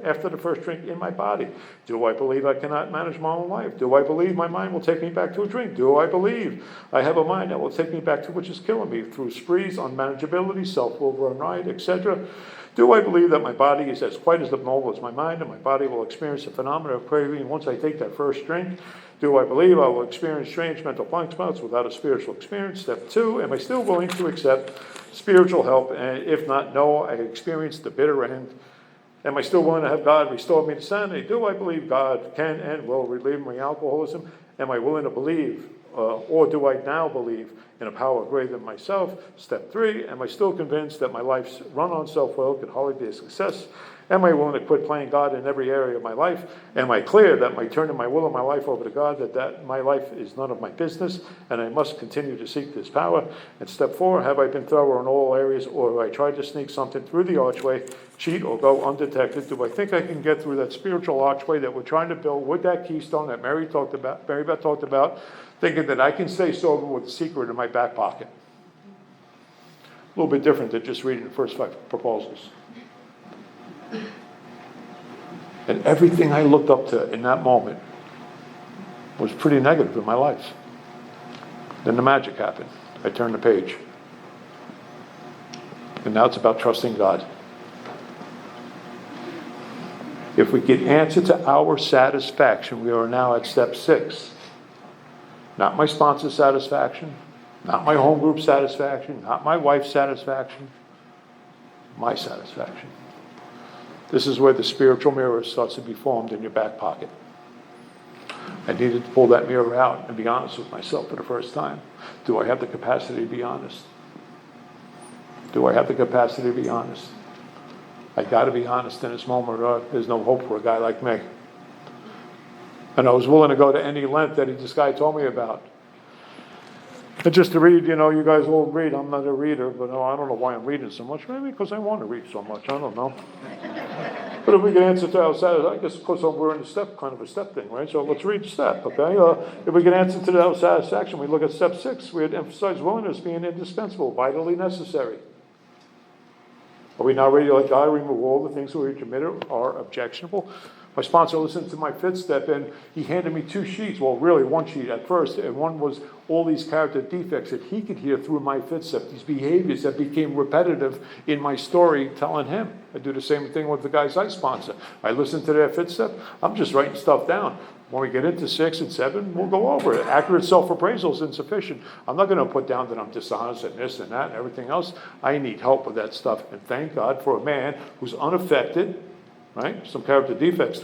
C: after the first drink in my body? Do I believe I cannot manage my own life? Do I believe my mind will take me back to a drink? Do I believe I have a mind that will take me back to which is killing me through sprees, unmanageability, self-will run riot, etc.? Do I believe that my body is as quite as abnormal as my mind and my body will experience the phenomena of craving once I take that first drink? Do I believe I will experience strange mental blank spots without a spiritual experience? Step 2, am I still willing to accept spiritual help? And if not, no, I experienced the bitter end. Am I still willing to have God restore me to sanity? Do I believe God can and will relieve my alcoholism? Am I willing to believe, or do I now believe in a power greater than myself? Step 3, am I still convinced that my life's run on self-will could hardly be a success? Am I willing to quit playing God in every area of my life? Am I clear that by turning my will and my life over to God, that my life is none of my business, and I must continue to seek this power? And step 4, have I been thorough in all areas, or have I tried to sneak something through the archway, cheat, or go undetected? Do I think I can get through that spiritual archway that we're trying to build with that keystone that Mary Beth talked about, thinking that I can stay sober with the secret in my back pocket? A little bit different than just reading the first 5 proposals. And everything I looked up to in that moment was pretty negative in my life. Then the magic happened. I turned the page. And now it's about trusting God. If we get answer to our satisfaction, we are now at step 6. Not my sponsor's satisfaction, not my home group satisfaction, not my wife's satisfaction, my satisfaction. This is where the spiritual mirror starts to be formed in your back pocket. I needed to pull that mirror out and be honest with myself for the first time. Do I have the capacity to be honest? Do I have the capacity to be honest? I got to be honest in this moment, or there's no hope for a guy like me. And I was willing to go to any length that this guy told me about. And just to read, you guys all read. I'm not a reader, but I don't know why I'm reading so much. Maybe because I want to read so much. I don't know. But if we can answer to our satisfaction, I guess of course we're in a step, kind of a step thing, right? So let's read step, okay? If we can answer to our satisfaction, we look at step 6. We had emphasized willingness being indispensable, vitally necessary. Are we now ready to let God remove all the things we committed are objectionable? My sponsor listened to my fifth step, and he handed me 2 sheets. Well, really, 1 sheet at first, and one was all these character defects that he could hear through my fifth step, these behaviors that became repetitive in my story telling him. I do the same thing with the guys I sponsor. I listen to their fifth step. I'm just writing stuff down. When we get into 6 and 7, we'll go over it. Accurate self-appraisal is insufficient. I'm not going to put down that I'm dishonest and this and that and everything else. I need help with that stuff. And thank God for a man who's unaffected, right? Some character defects,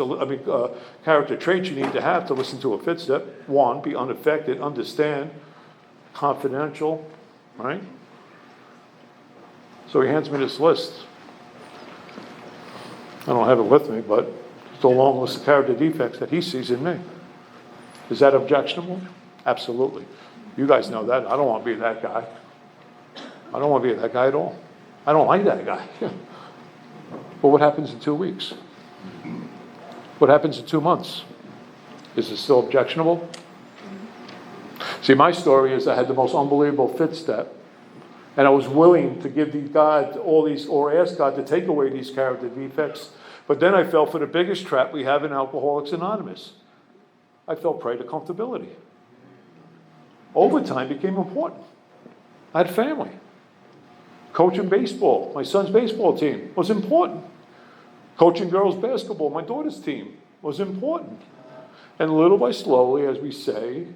C: character traits you need to have to listen to a fifth step. 1, be unaffected, understand, confidential, right? So he hands me this list. I don't have it with me, but it's a long list of character defects that he sees in me. Is that objectionable? Absolutely. You guys know that. I don't want to be that guy. I don't want to be that guy at all. I don't like that guy. But what happens in 2 weeks? What happens in 2 months? Is it still objectionable? See, my story is I had the most unbelievable fifth step, and I was willing to give God all these, or ask God to take away these character defects. But then I fell for the biggest trap we have in Alcoholics Anonymous. I fell prey to comfortability. Overtime became important. I had family. Coaching baseball, my son's baseball team, was important. Coaching girls basketball, my daughter's team, was important. And little by slowly, as we say,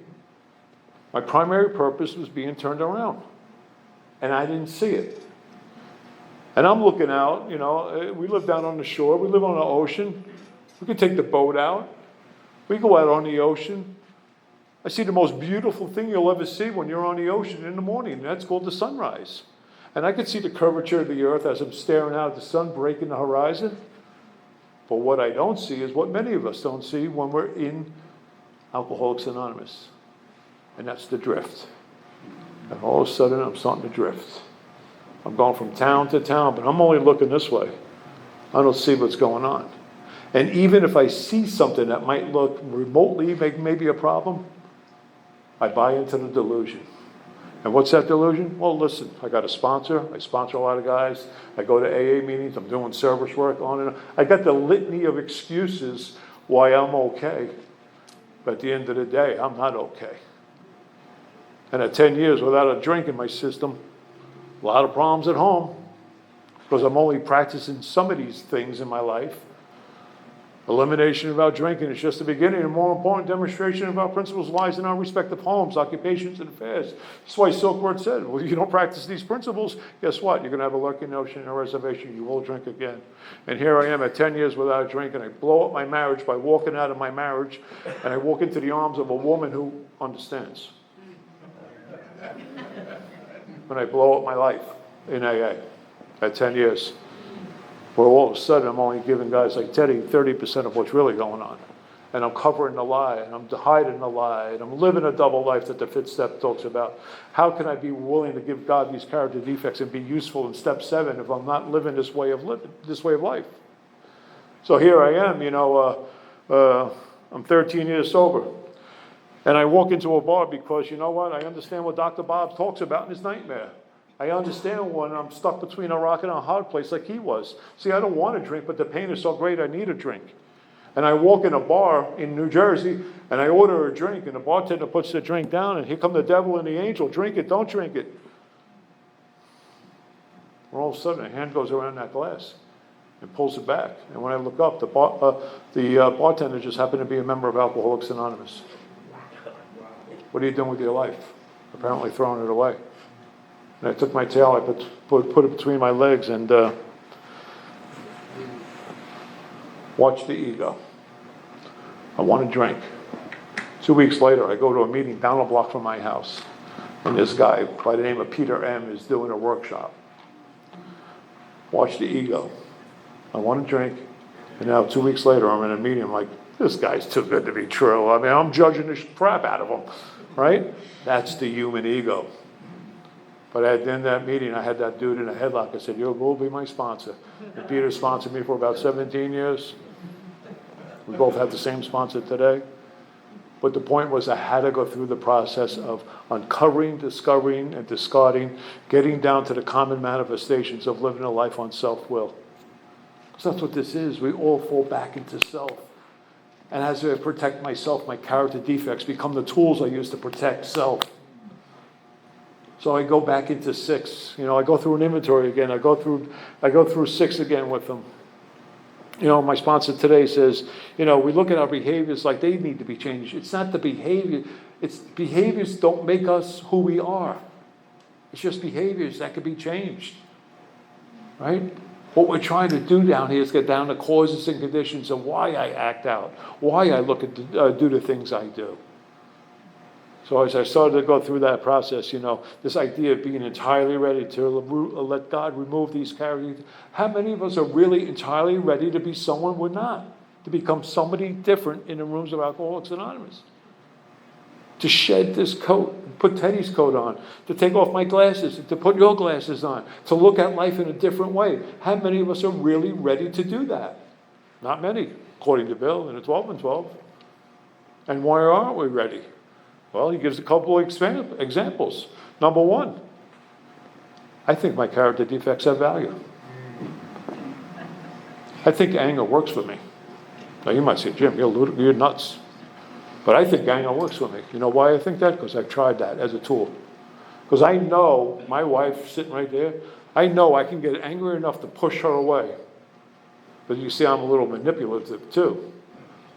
C: my primary purpose was being turned around. And I didn't see it. And I'm looking out, we live down on the shore, we live on the ocean. We can take the boat out. We go out on the ocean. I see the most beautiful thing you'll ever see when you're on the ocean in the morning, and that's called the sunrise. And I can see the curvature of the earth as I'm staring out at the sun breaking the horizon. But what I don't see is what many of us don't see when we're in Alcoholics Anonymous. And that's the drift. And all of a sudden, I'm starting to drift. I'm going from town to town, but I'm only looking this way. I don't see what's going on. And even if I see something that might look remotely maybe a problem, I buy into the delusion. And what's that delusion? Well, listen, I got a sponsor. I sponsor a lot of guys. I go to AA meetings. I'm doing service work on and on. I got the litany of excuses why I'm okay. But at the end of the day, I'm not okay. And at 10 years without a drink in my system, a lot of problems at home, because I'm only practicing some of these things in my life. Elimination of our drinking is just the beginning. A more important demonstration of our principles lies in our respective homes, occupations, and affairs. That's why Silkworth said, well, you don't practice these principles, guess what? You're going to have a lurking notion and a reservation. You will drink again. And here I am at 10 years without a drink, and I blow up my marriage by walking out of my marriage, and I walk into the arms of a woman who understands. When I blow up my life in AA at 10 years. Where all of a sudden I'm only giving guys like Teddy 30% of what's really going on. And I'm covering the lie, and I'm hiding the lie, and I'm living a double life that the fifth step talks about. How can I be willing to give God these character defects and be useful in step 7 if I'm not living this way of life? So here I am, I'm 13 years sober. And I walk into a bar because, you know what, I understand what Dr. Bob talks about in his nightmare. I understand when I'm stuck between a rock and a hard place like he was. See, I don't want to drink, but the pain is so great I need a drink. And I walk in a bar in New Jersey, and I order a drink, and the bartender puts the drink down, and here come the devil and the angel. Drink it, don't drink it. And all of a sudden, a hand goes around that glass and pulls it back. And when I look up, the bartender just happened to be a member of Alcoholics Anonymous. What are you doing with your life? Apparently throwing it away. And I took my tail, I put it between my legs, and watched the ego. I want to drink. 2 weeks later, I go to a meeting down a block from my house. And this guy by the name of Peter M. is doing a workshop. Watch the ego. I want to drink. And now 2 weeks later, I'm in a meeting. I'm like, this guy's too good to be true. I mean, I'm judging the crap out of him. Right? That's the human ego. But at the end of that meeting, I had that dude in a headlock. I said, you will be my sponsor. And Peter sponsored me for about 17 years. We both have the same sponsor today. But the point was I had to go through the process of uncovering, discovering, and discarding, getting down to the common manifestations of living a life on self-will. Because that's what this is. We all fall back into self. And as I protect myself, my character defects become the tools I use to protect self. So I go back into 6. I go through an inventory again. I go through 6 again with them. My sponsor today says, we look at our behaviors like they need to be changed. It's not the behavior. It's behaviors don't make us who we are. It's just behaviors that can be changed. Right? What we're trying to do down here is get down to causes and conditions of why I act out, why I look at do the things I do. So as I started to go through that process, this idea of being entirely ready to let God remove these characters, how many of us are really entirely ready to be someone we're not? To become somebody different in the rooms of Alcoholics Anonymous? To shed this coat, put Teddy's coat on, to take off my glasses, to put your glasses on, to look at life in a different way. How many of us are really ready to do that? Not many, according to Bill in the 12 and 12. And why aren't we ready? Well, he gives a couple of examples. Number 1, I think my character defects have value. I think anger works for me. Now you might say, Jim, you're nuts. But I think anger works for me. You know why I think that? Because I've tried that as a tool. Because I know, my wife sitting right there, I know I can get angry enough to push her away. But you see, I'm a little manipulative too.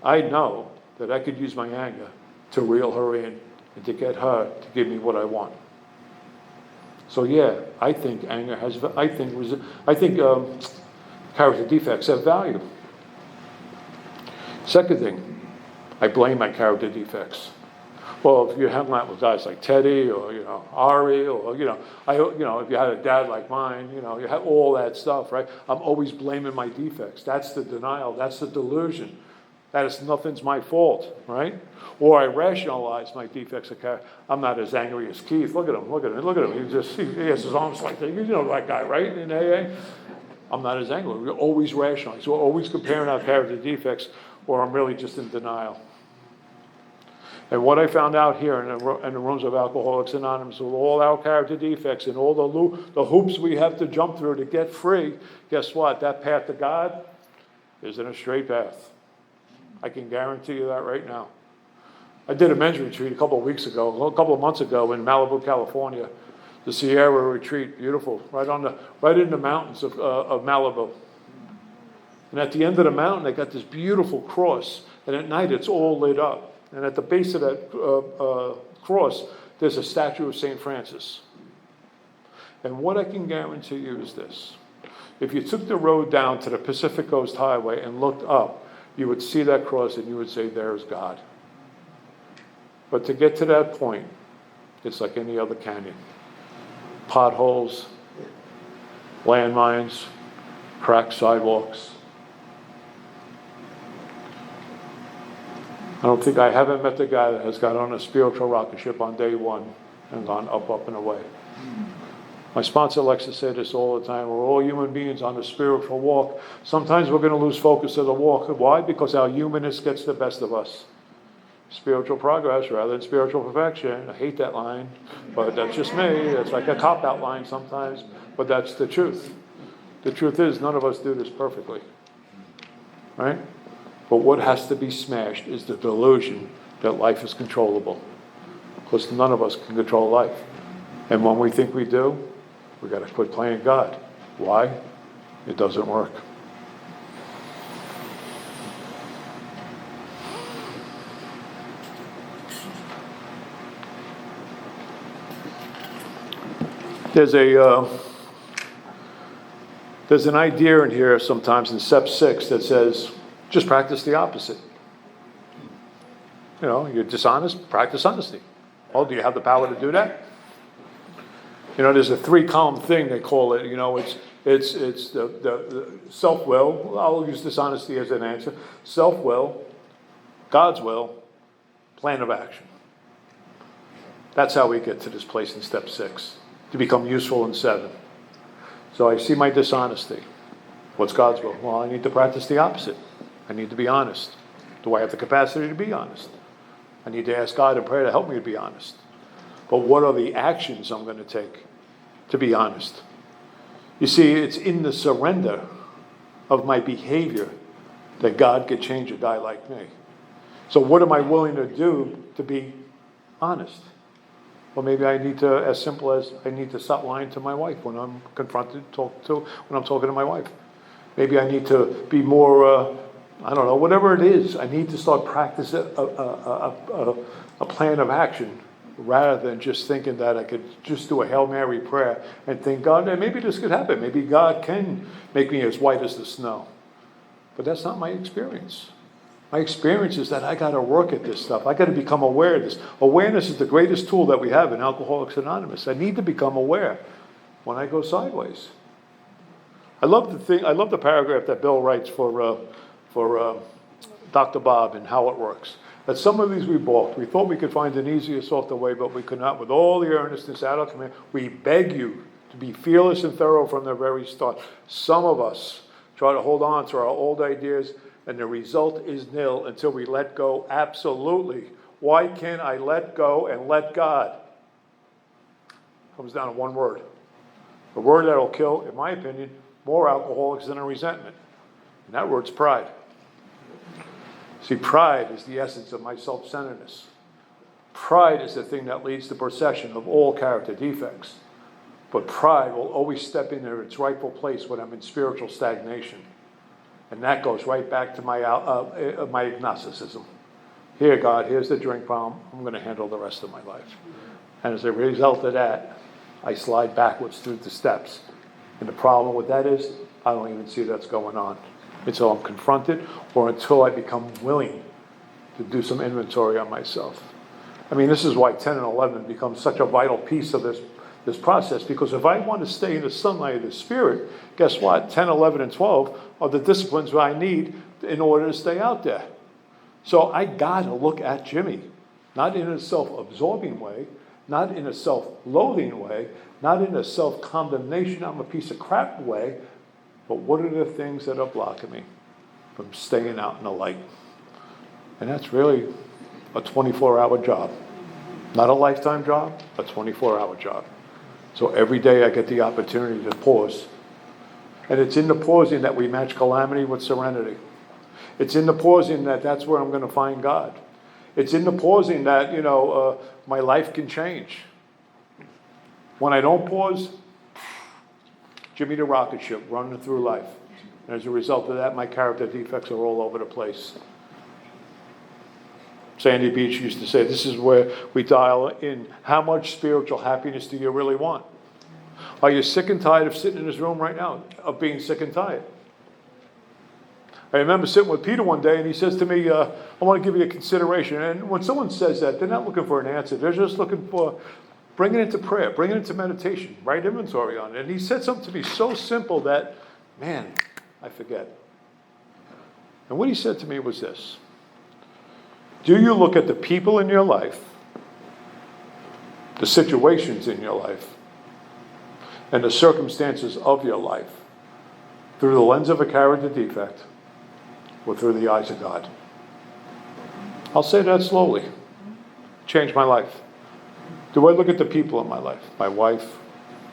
C: I know that I could use my anger to reel her in and to get her to give me what I want. So yeah, I think anger has, I think character defects have value. Second thing, I blame my character defects. Well, if you hang out with guys like Teddy or Ari or if you had a dad like mine, you had all that stuff, right? I'm always blaming my defects. That's the denial. That's the delusion. That is nothing's my fault, right? Or I rationalize my defects of character. I'm not as angry as Keith. Look at him. He has his arms like that. That guy, right? In AA. I'm not as angry. We're always rationalizing. We're always comparing our character defects, or I'm really just in denial. And what I found out here in the rooms of Alcoholics Anonymous, with all our character defects and all the hoops we have to jump through to get free, guess what? That path to God isn't a straight path. I can guarantee you that right now. I did a men's retreat a couple of months ago in Malibu, California. The Sierra Retreat, beautiful, right in the mountains of Malibu. And at the end of the mountain, they got this beautiful cross, and at night it's all lit up. And at the base of that cross, there's a statue of St. Francis. And what I can guarantee you is this. If you took the road down to the Pacific Coast Highway and looked up, you would see that cross and you would say, there's God. But to get to that point, it's like any other canyon. Potholes, landmines, cracked sidewalks. I haven't met the guy that has got on a spiritual rocket ship on day 1 and gone up and away. My sponsor likes to say this all the time. We're all human beings on a spiritual walk. Sometimes we're going to lose focus of the walk. Why? Because our humanness gets the best of us. Spiritual progress rather than spiritual perfection. I hate that line, but that's just me. It's like a cop-out line sometimes, but that's the truth. The truth is none of us do this perfectly. Right? But what has to be smashed is the delusion that life is controllable. Because none of us can control life. And when we think we do, we got to quit playing God. Why? It doesn't work. There's an idea in here sometimes in step 6 that says, just practice the opposite. You're dishonest, practice honesty. Oh, do you have the power to do that? There's a 3-column thing they call it. It's the self-will. I'll use dishonesty as an answer. Self-will, God's will, plan of action. That's how we get to this place in step 6, to become useful in 7. So I see my dishonesty. What's God's will? Well, I need to practice the opposite. I need to be honest. Do I have the capacity to be honest? I need to ask God in prayer to help me to be honest. But what are the actions I'm going to take to be honest? You see, it's in the surrender of my behavior that God could change a guy like me. So what am I willing to do to be honest? Well, maybe I need to, as simple as I need to stop lying to my wife when I'm confronted, when I'm talking to my wife. Maybe I need to be more, I don't know, whatever it is. I need to start practicing a plan of action rather than just thinking that I could just do a Hail Mary prayer and think, God, maybe this could happen. Maybe God can make me as white as the snow. But that's not my experience. My experience is that I got to work at this stuff. I got to become aware of this. Awareness is the greatest tool that we have in Alcoholics Anonymous. I need to become aware when I go sideways. I love the paragraph that Bill writes for Dr. Bob and how it works. That some of these we balked. We thought we could find an easier, softer way, but we could not. With all the earnestness out of command, we beg you to be fearless and thorough from the very start. Some of us try to hold on to our old ideas, and the result is nil until we let go absolutely. Why can't I let go and let God? Comes down to one word. A word that will kill, in my opinion, more alcoholics than a resentment. And that word's pride. See, pride is the essence of my self-centeredness. Pride is the thing that leads to procession of all character defects. But pride will always step into its rightful place when I'm in spiritual stagnation. And that goes right back to my agnosticism. Here, God, here's the drink problem. I'm going to handle the rest of my life. And as a result of that, I slide backwards through the steps. And the problem with that is, I don't even see that's going on until I'm confronted or until I become willing to do some inventory on myself. I mean, this is why 10 and 11 becomes such a vital piece of this process, because if I want to stay in the sunlight of the Spirit, guess what? 10, 11, and 12 are the disciplines that I need in order to stay out there. So I got to look at Jimmy, not in a self-absorbing way, not in a self-loathing way, not in a self-condemnation, I'm a piece of crap way, but what are the things that are blocking me from staying out in the light? And that's really a 24-hour job. Not a lifetime job, a 24-hour job. So every day I get the opportunity to pause. And it's in the pausing that we match calamity with serenity. It's in the pausing that's where I'm going to find God. It's in the pausing that, my life can change. When I don't pause, Jimmy the rocket ship running through life. And as a result of that, my character defects are all over the place. Sandy Beach used to say, this is where we dial in. How much spiritual happiness do you really want? Are you sick and tired of sitting in this room right now, of being sick and tired? I remember sitting with Peter one day, and he says to me, I want to give you a consideration. And when someone says that, they're not looking for an answer. They're just looking for, bring it into prayer, bring it into meditation, write inventory on it. And he said something to me so simple that, man, I forget. And what he said to me was this. Do you look at the people in your life, the situations in your life, and the circumstances of your life through the lens of a character defect or through the eyes of God? I'll say that slowly. Changed my life. Do I look at the people in my life? My wife,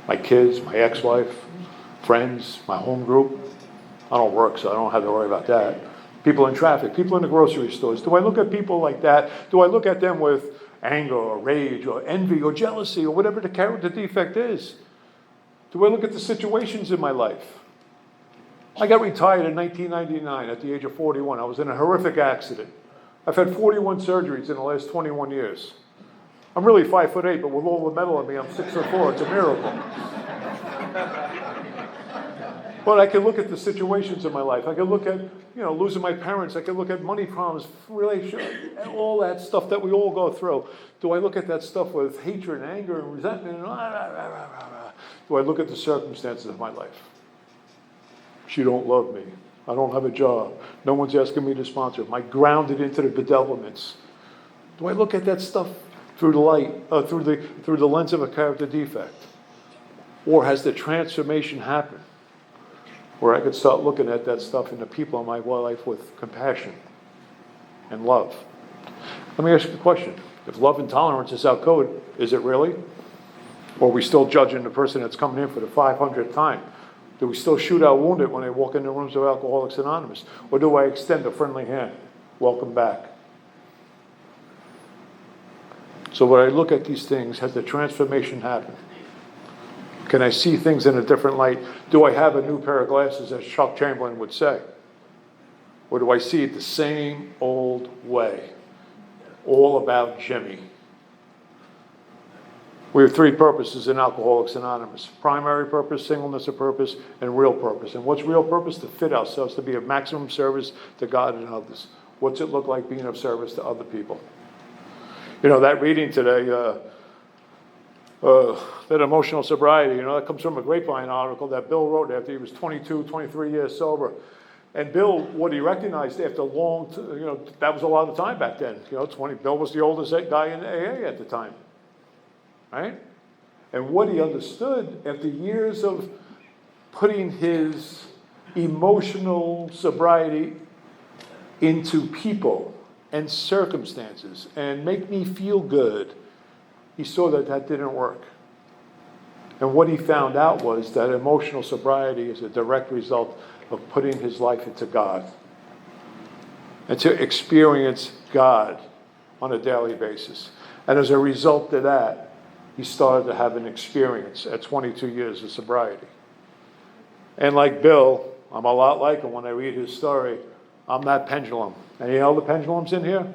C: my kids, my ex-wife, friends, my home group? I don't work, so I don't have to worry about that. People in traffic, people in the grocery stores. Do I look at people like that? Do I look at them with anger or rage or envy or jealousy or whatever the character defect is? Do I look at the situations in my life? I got retired in 1999 at the age of 41. I was in a horrific accident. I've had 41 surgeries in the last 21 years. I'm really 5'8", but with all the metal in me, I'm 6'4". It's a miracle. But I can look at the situations in my life. I can look at, losing my parents. I can look at money problems, relationship, all that stuff that we all go through. Do I look at that stuff with hatred and anger and resentment? Do I look at the circumstances of my life? She don't love me. I don't have a job. No one's asking me to sponsor. Am I grounded into the bedevilments? Do I look at that stuff through the light, through the lens of a character defect? Or has the transformation happened where I could start looking at that stuff in the people in my life with compassion and love? Let me ask you a question. If love and tolerance is our code, is it really? Or are we still judging the person that's coming in for the 500th time? Do we still shoot our wounded when they walk in the rooms of Alcoholics Anonymous? Or do I extend a friendly hand? Welcome back. So when I look at these things, has the transformation happened? Can I see things in a different light? Do I have a new pair of glasses, as Chuck Chamberlain would say? Or do I see it the same old way? All about Jimmy. We have three purposes in Alcoholics Anonymous. Primary purpose, singleness of purpose, and real purpose. And what's real purpose? To fit ourselves, to be of maximum service to God and others. What's it look like being of service to other people? You know, that reading today, that emotional sobriety, that comes from a Grapevine article that Bill wrote after he was 22, 23 years sober. And Bill, what he recognized after that was a lot of time back then. Bill was the oldest guy in AA at the time. Right? And what he understood after years of putting his emotional sobriety into people and circumstances and make me feel good, he saw that didn't work. And what he found out was that emotional sobriety is a direct result of putting his life into God and to experience God on a daily basis. And as a result of that, he started to have an experience at 22 years of sobriety. And like Bill, I'm a lot like him when I read his story. I'm that pendulum. And the pendulums in here?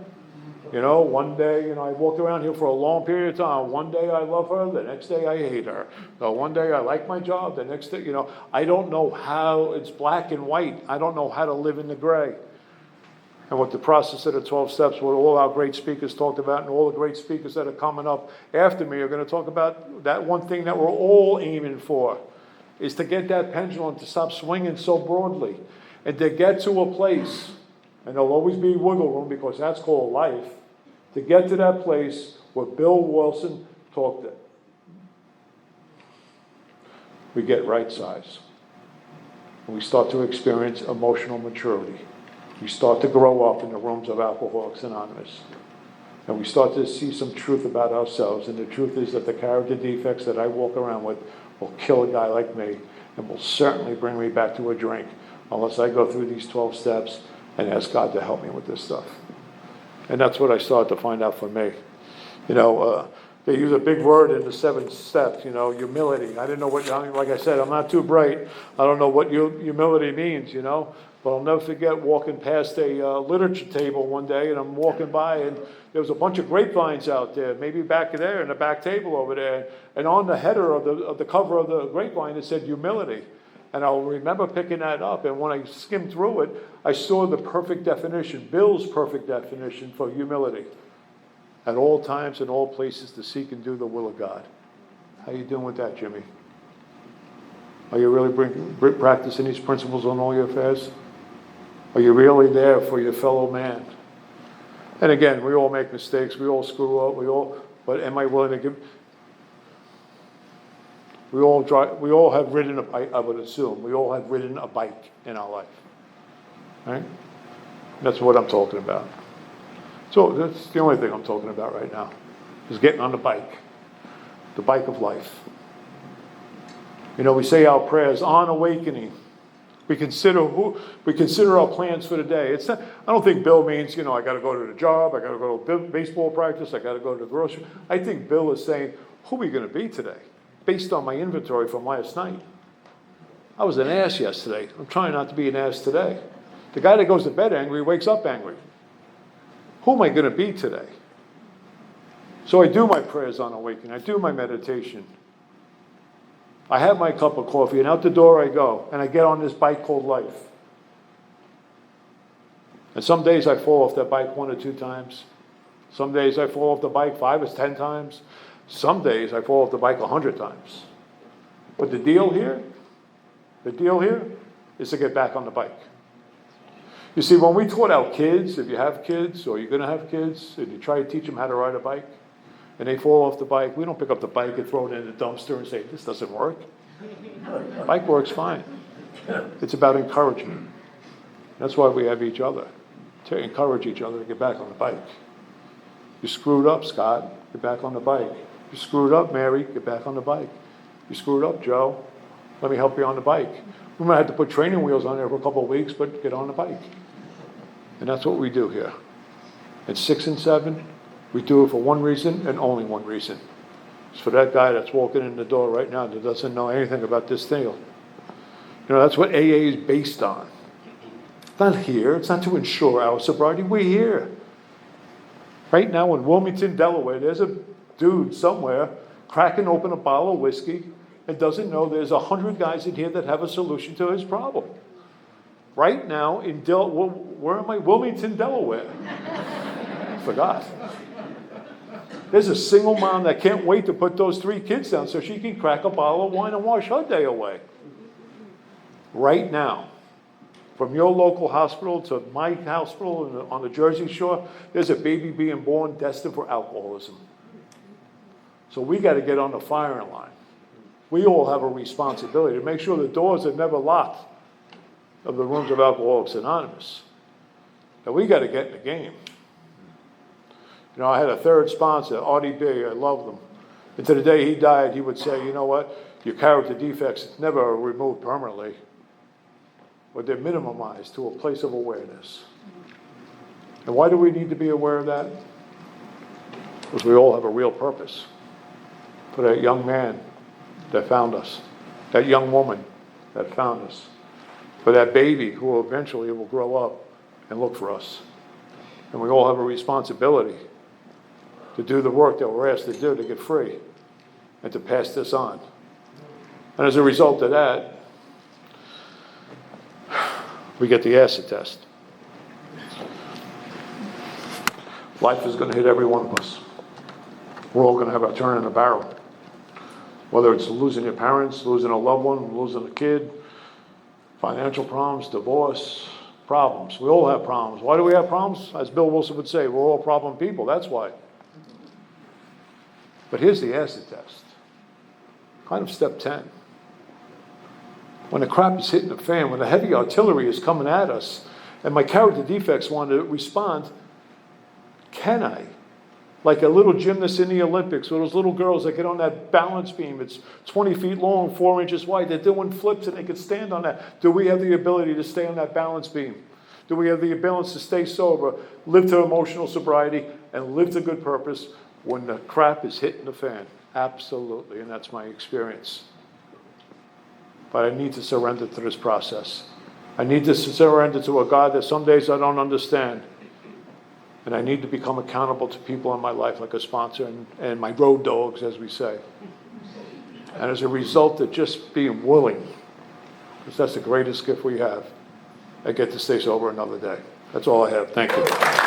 C: One day, I walked around here for a long period of time. One day I love her, the next day I hate her. One day I like my job, the next day, I don't know how it's black and white. I don't know how to live in the gray. And what the process of the 12 steps, what all our great speakers talked about, and all the great speakers that are coming up after me are going to talk about that one thing that we're all aiming for, is to get that pendulum to stop swinging so broadly and to get to a place, and there'll always be wiggle room because that's called life, to get to that place where Bill Wilson talked it. We get right size. And we start to experience emotional maturity. We start to grow up in the rooms of Alcoholics Anonymous. And we start to see some truth about ourselves. And the truth is that the character defects that I walk around with will kill a guy like me and will certainly bring me back to a drink unless I go through these 12 steps and ask God to help me with this stuff. And that's what I started to find out for me. They use a big word in the 7 steps, humility. I didn't know like I said, I'm not too bright. I don't know what humility means, But I'll never forget walking past a literature table one day, and I'm walking by, and there was a bunch of grapevines out there, maybe back there in the back table over there. And on the header of the cover of the grapevine, it said humility. And I'll remember picking that up, and when I skimmed through it, I saw the perfect definition, Bill's perfect definition for humility. At all times and all places to seek and do the will of God. How you doing with that, Jimmy? Are you really practicing these principles on all your affairs? Are you really there for your fellow man? And again, we all make mistakes. We all screw up. But am I willing to give? We all have ridden a bike, I would assume. We all have ridden a bike in our life. Right? That's what I'm talking about. So that's the only thing I'm talking about right now, is getting on the bike of life. We say our prayers on awakening. We consider our plans for the day. I don't think Bill means, I got to go to the job, I got to go to baseball practice, I got to go to the grocery. I think Bill is saying, who are we going to be today, based on my inventory from last night. I was an ass yesterday. I'm trying not to be an ass today. The guy that goes to bed angry wakes up angry. Who am I going to be today? So I do my prayers on awakening. I do my meditation. I have my cup of coffee, and out the door I go, and I get on this bike called life. And some days I fall off that bike 1 or 2 times. Some days I fall off the bike 5 or 10 times. Some days I fall off the bike 100 times. But the deal here is to get back on the bike. You see, when we taught our kids, if you have kids or you're going to have kids, and you try to teach them how to ride a bike, and they fall off the bike, we don't pick up the bike and throw it in the dumpster and say, this doesn't work. The bike works fine. It's about encouragement. That's why we have each other, to encourage each other to get back on the bike. You screwed up, Scott, get back on the bike. You screwed up, Mary, get back on the bike. You screwed up, Joe, let me help you on the bike. We might have to put training wheels on there for a couple of weeks, but get on the bike. And that's what we do here. At 6 and 7, We do it for one reason and only one reason. It's for that guy that's walking in the door right now that doesn't know anything about this deal. You know, that's what AA is based on. It's not here. It's not to ensure our sobriety. We're here. Right now in Wilmington, Delaware, there's a dude somewhere cracking open a bottle of whiskey and doesn't know there's 100 guys in here that have a solution to his problem. Right now in where am I? Wilmington, Delaware. Forgot. There's a single mom that can't wait to put those 3 kids down so she can crack a bottle of wine and wash her day away. Right now, from your local hospital to my hospital on the Jersey Shore, there's a baby being born destined for alcoholism. So we got to get on the firing line. We all have a responsibility to make sure the doors are never locked of the rooms of Alcoholics Anonymous. And we got to get in the game. You know, I had a third sponsor, Artie B. I love them. And to the day he died, he would say, you know what, your character defects never removed permanently, but they're minimized to a place of awareness. And why do we need to be aware of that? Because we all have a real purpose. For that young man that found us, that young woman that found us, for that baby who eventually will grow up and look for us. And we all have a responsibility to do the work that we're asked to do to get free and to pass this on. And as a result of that, we get the acid test. Life is going to hit every one of us. We're all going to have our turn in the barrel. Whether it's losing your parents, losing a loved one, losing a kid, financial problems, divorce, problems. We all have problems. Why do we have problems? As Bill Wilson would say, we're all problem people. That's why. But here's the acid test. Kind of step 10. When the crap is hitting the fan, when the heavy artillery is coming at us, and my character defects want to respond, can I? Like a little gymnast in the Olympics, or those little girls that get on that balance beam. It's 20 feet long, 4 inches wide. They're doing flips and they can stand on that. Do we have the ability to stay on that balance beam? Do we have the ability to stay sober, live to emotional sobriety, and live to good purpose when the crap is hitting the fan? Absolutely, and that's my experience. But I need to surrender to this process. I need to surrender to a God that some days I don't understand. And I need to become accountable to people in my life, like a sponsor and my road dogs, as we say. And as a result of just being willing, because that's the greatest gift we have, I get to stay sober another day. That's all I have. Thank you.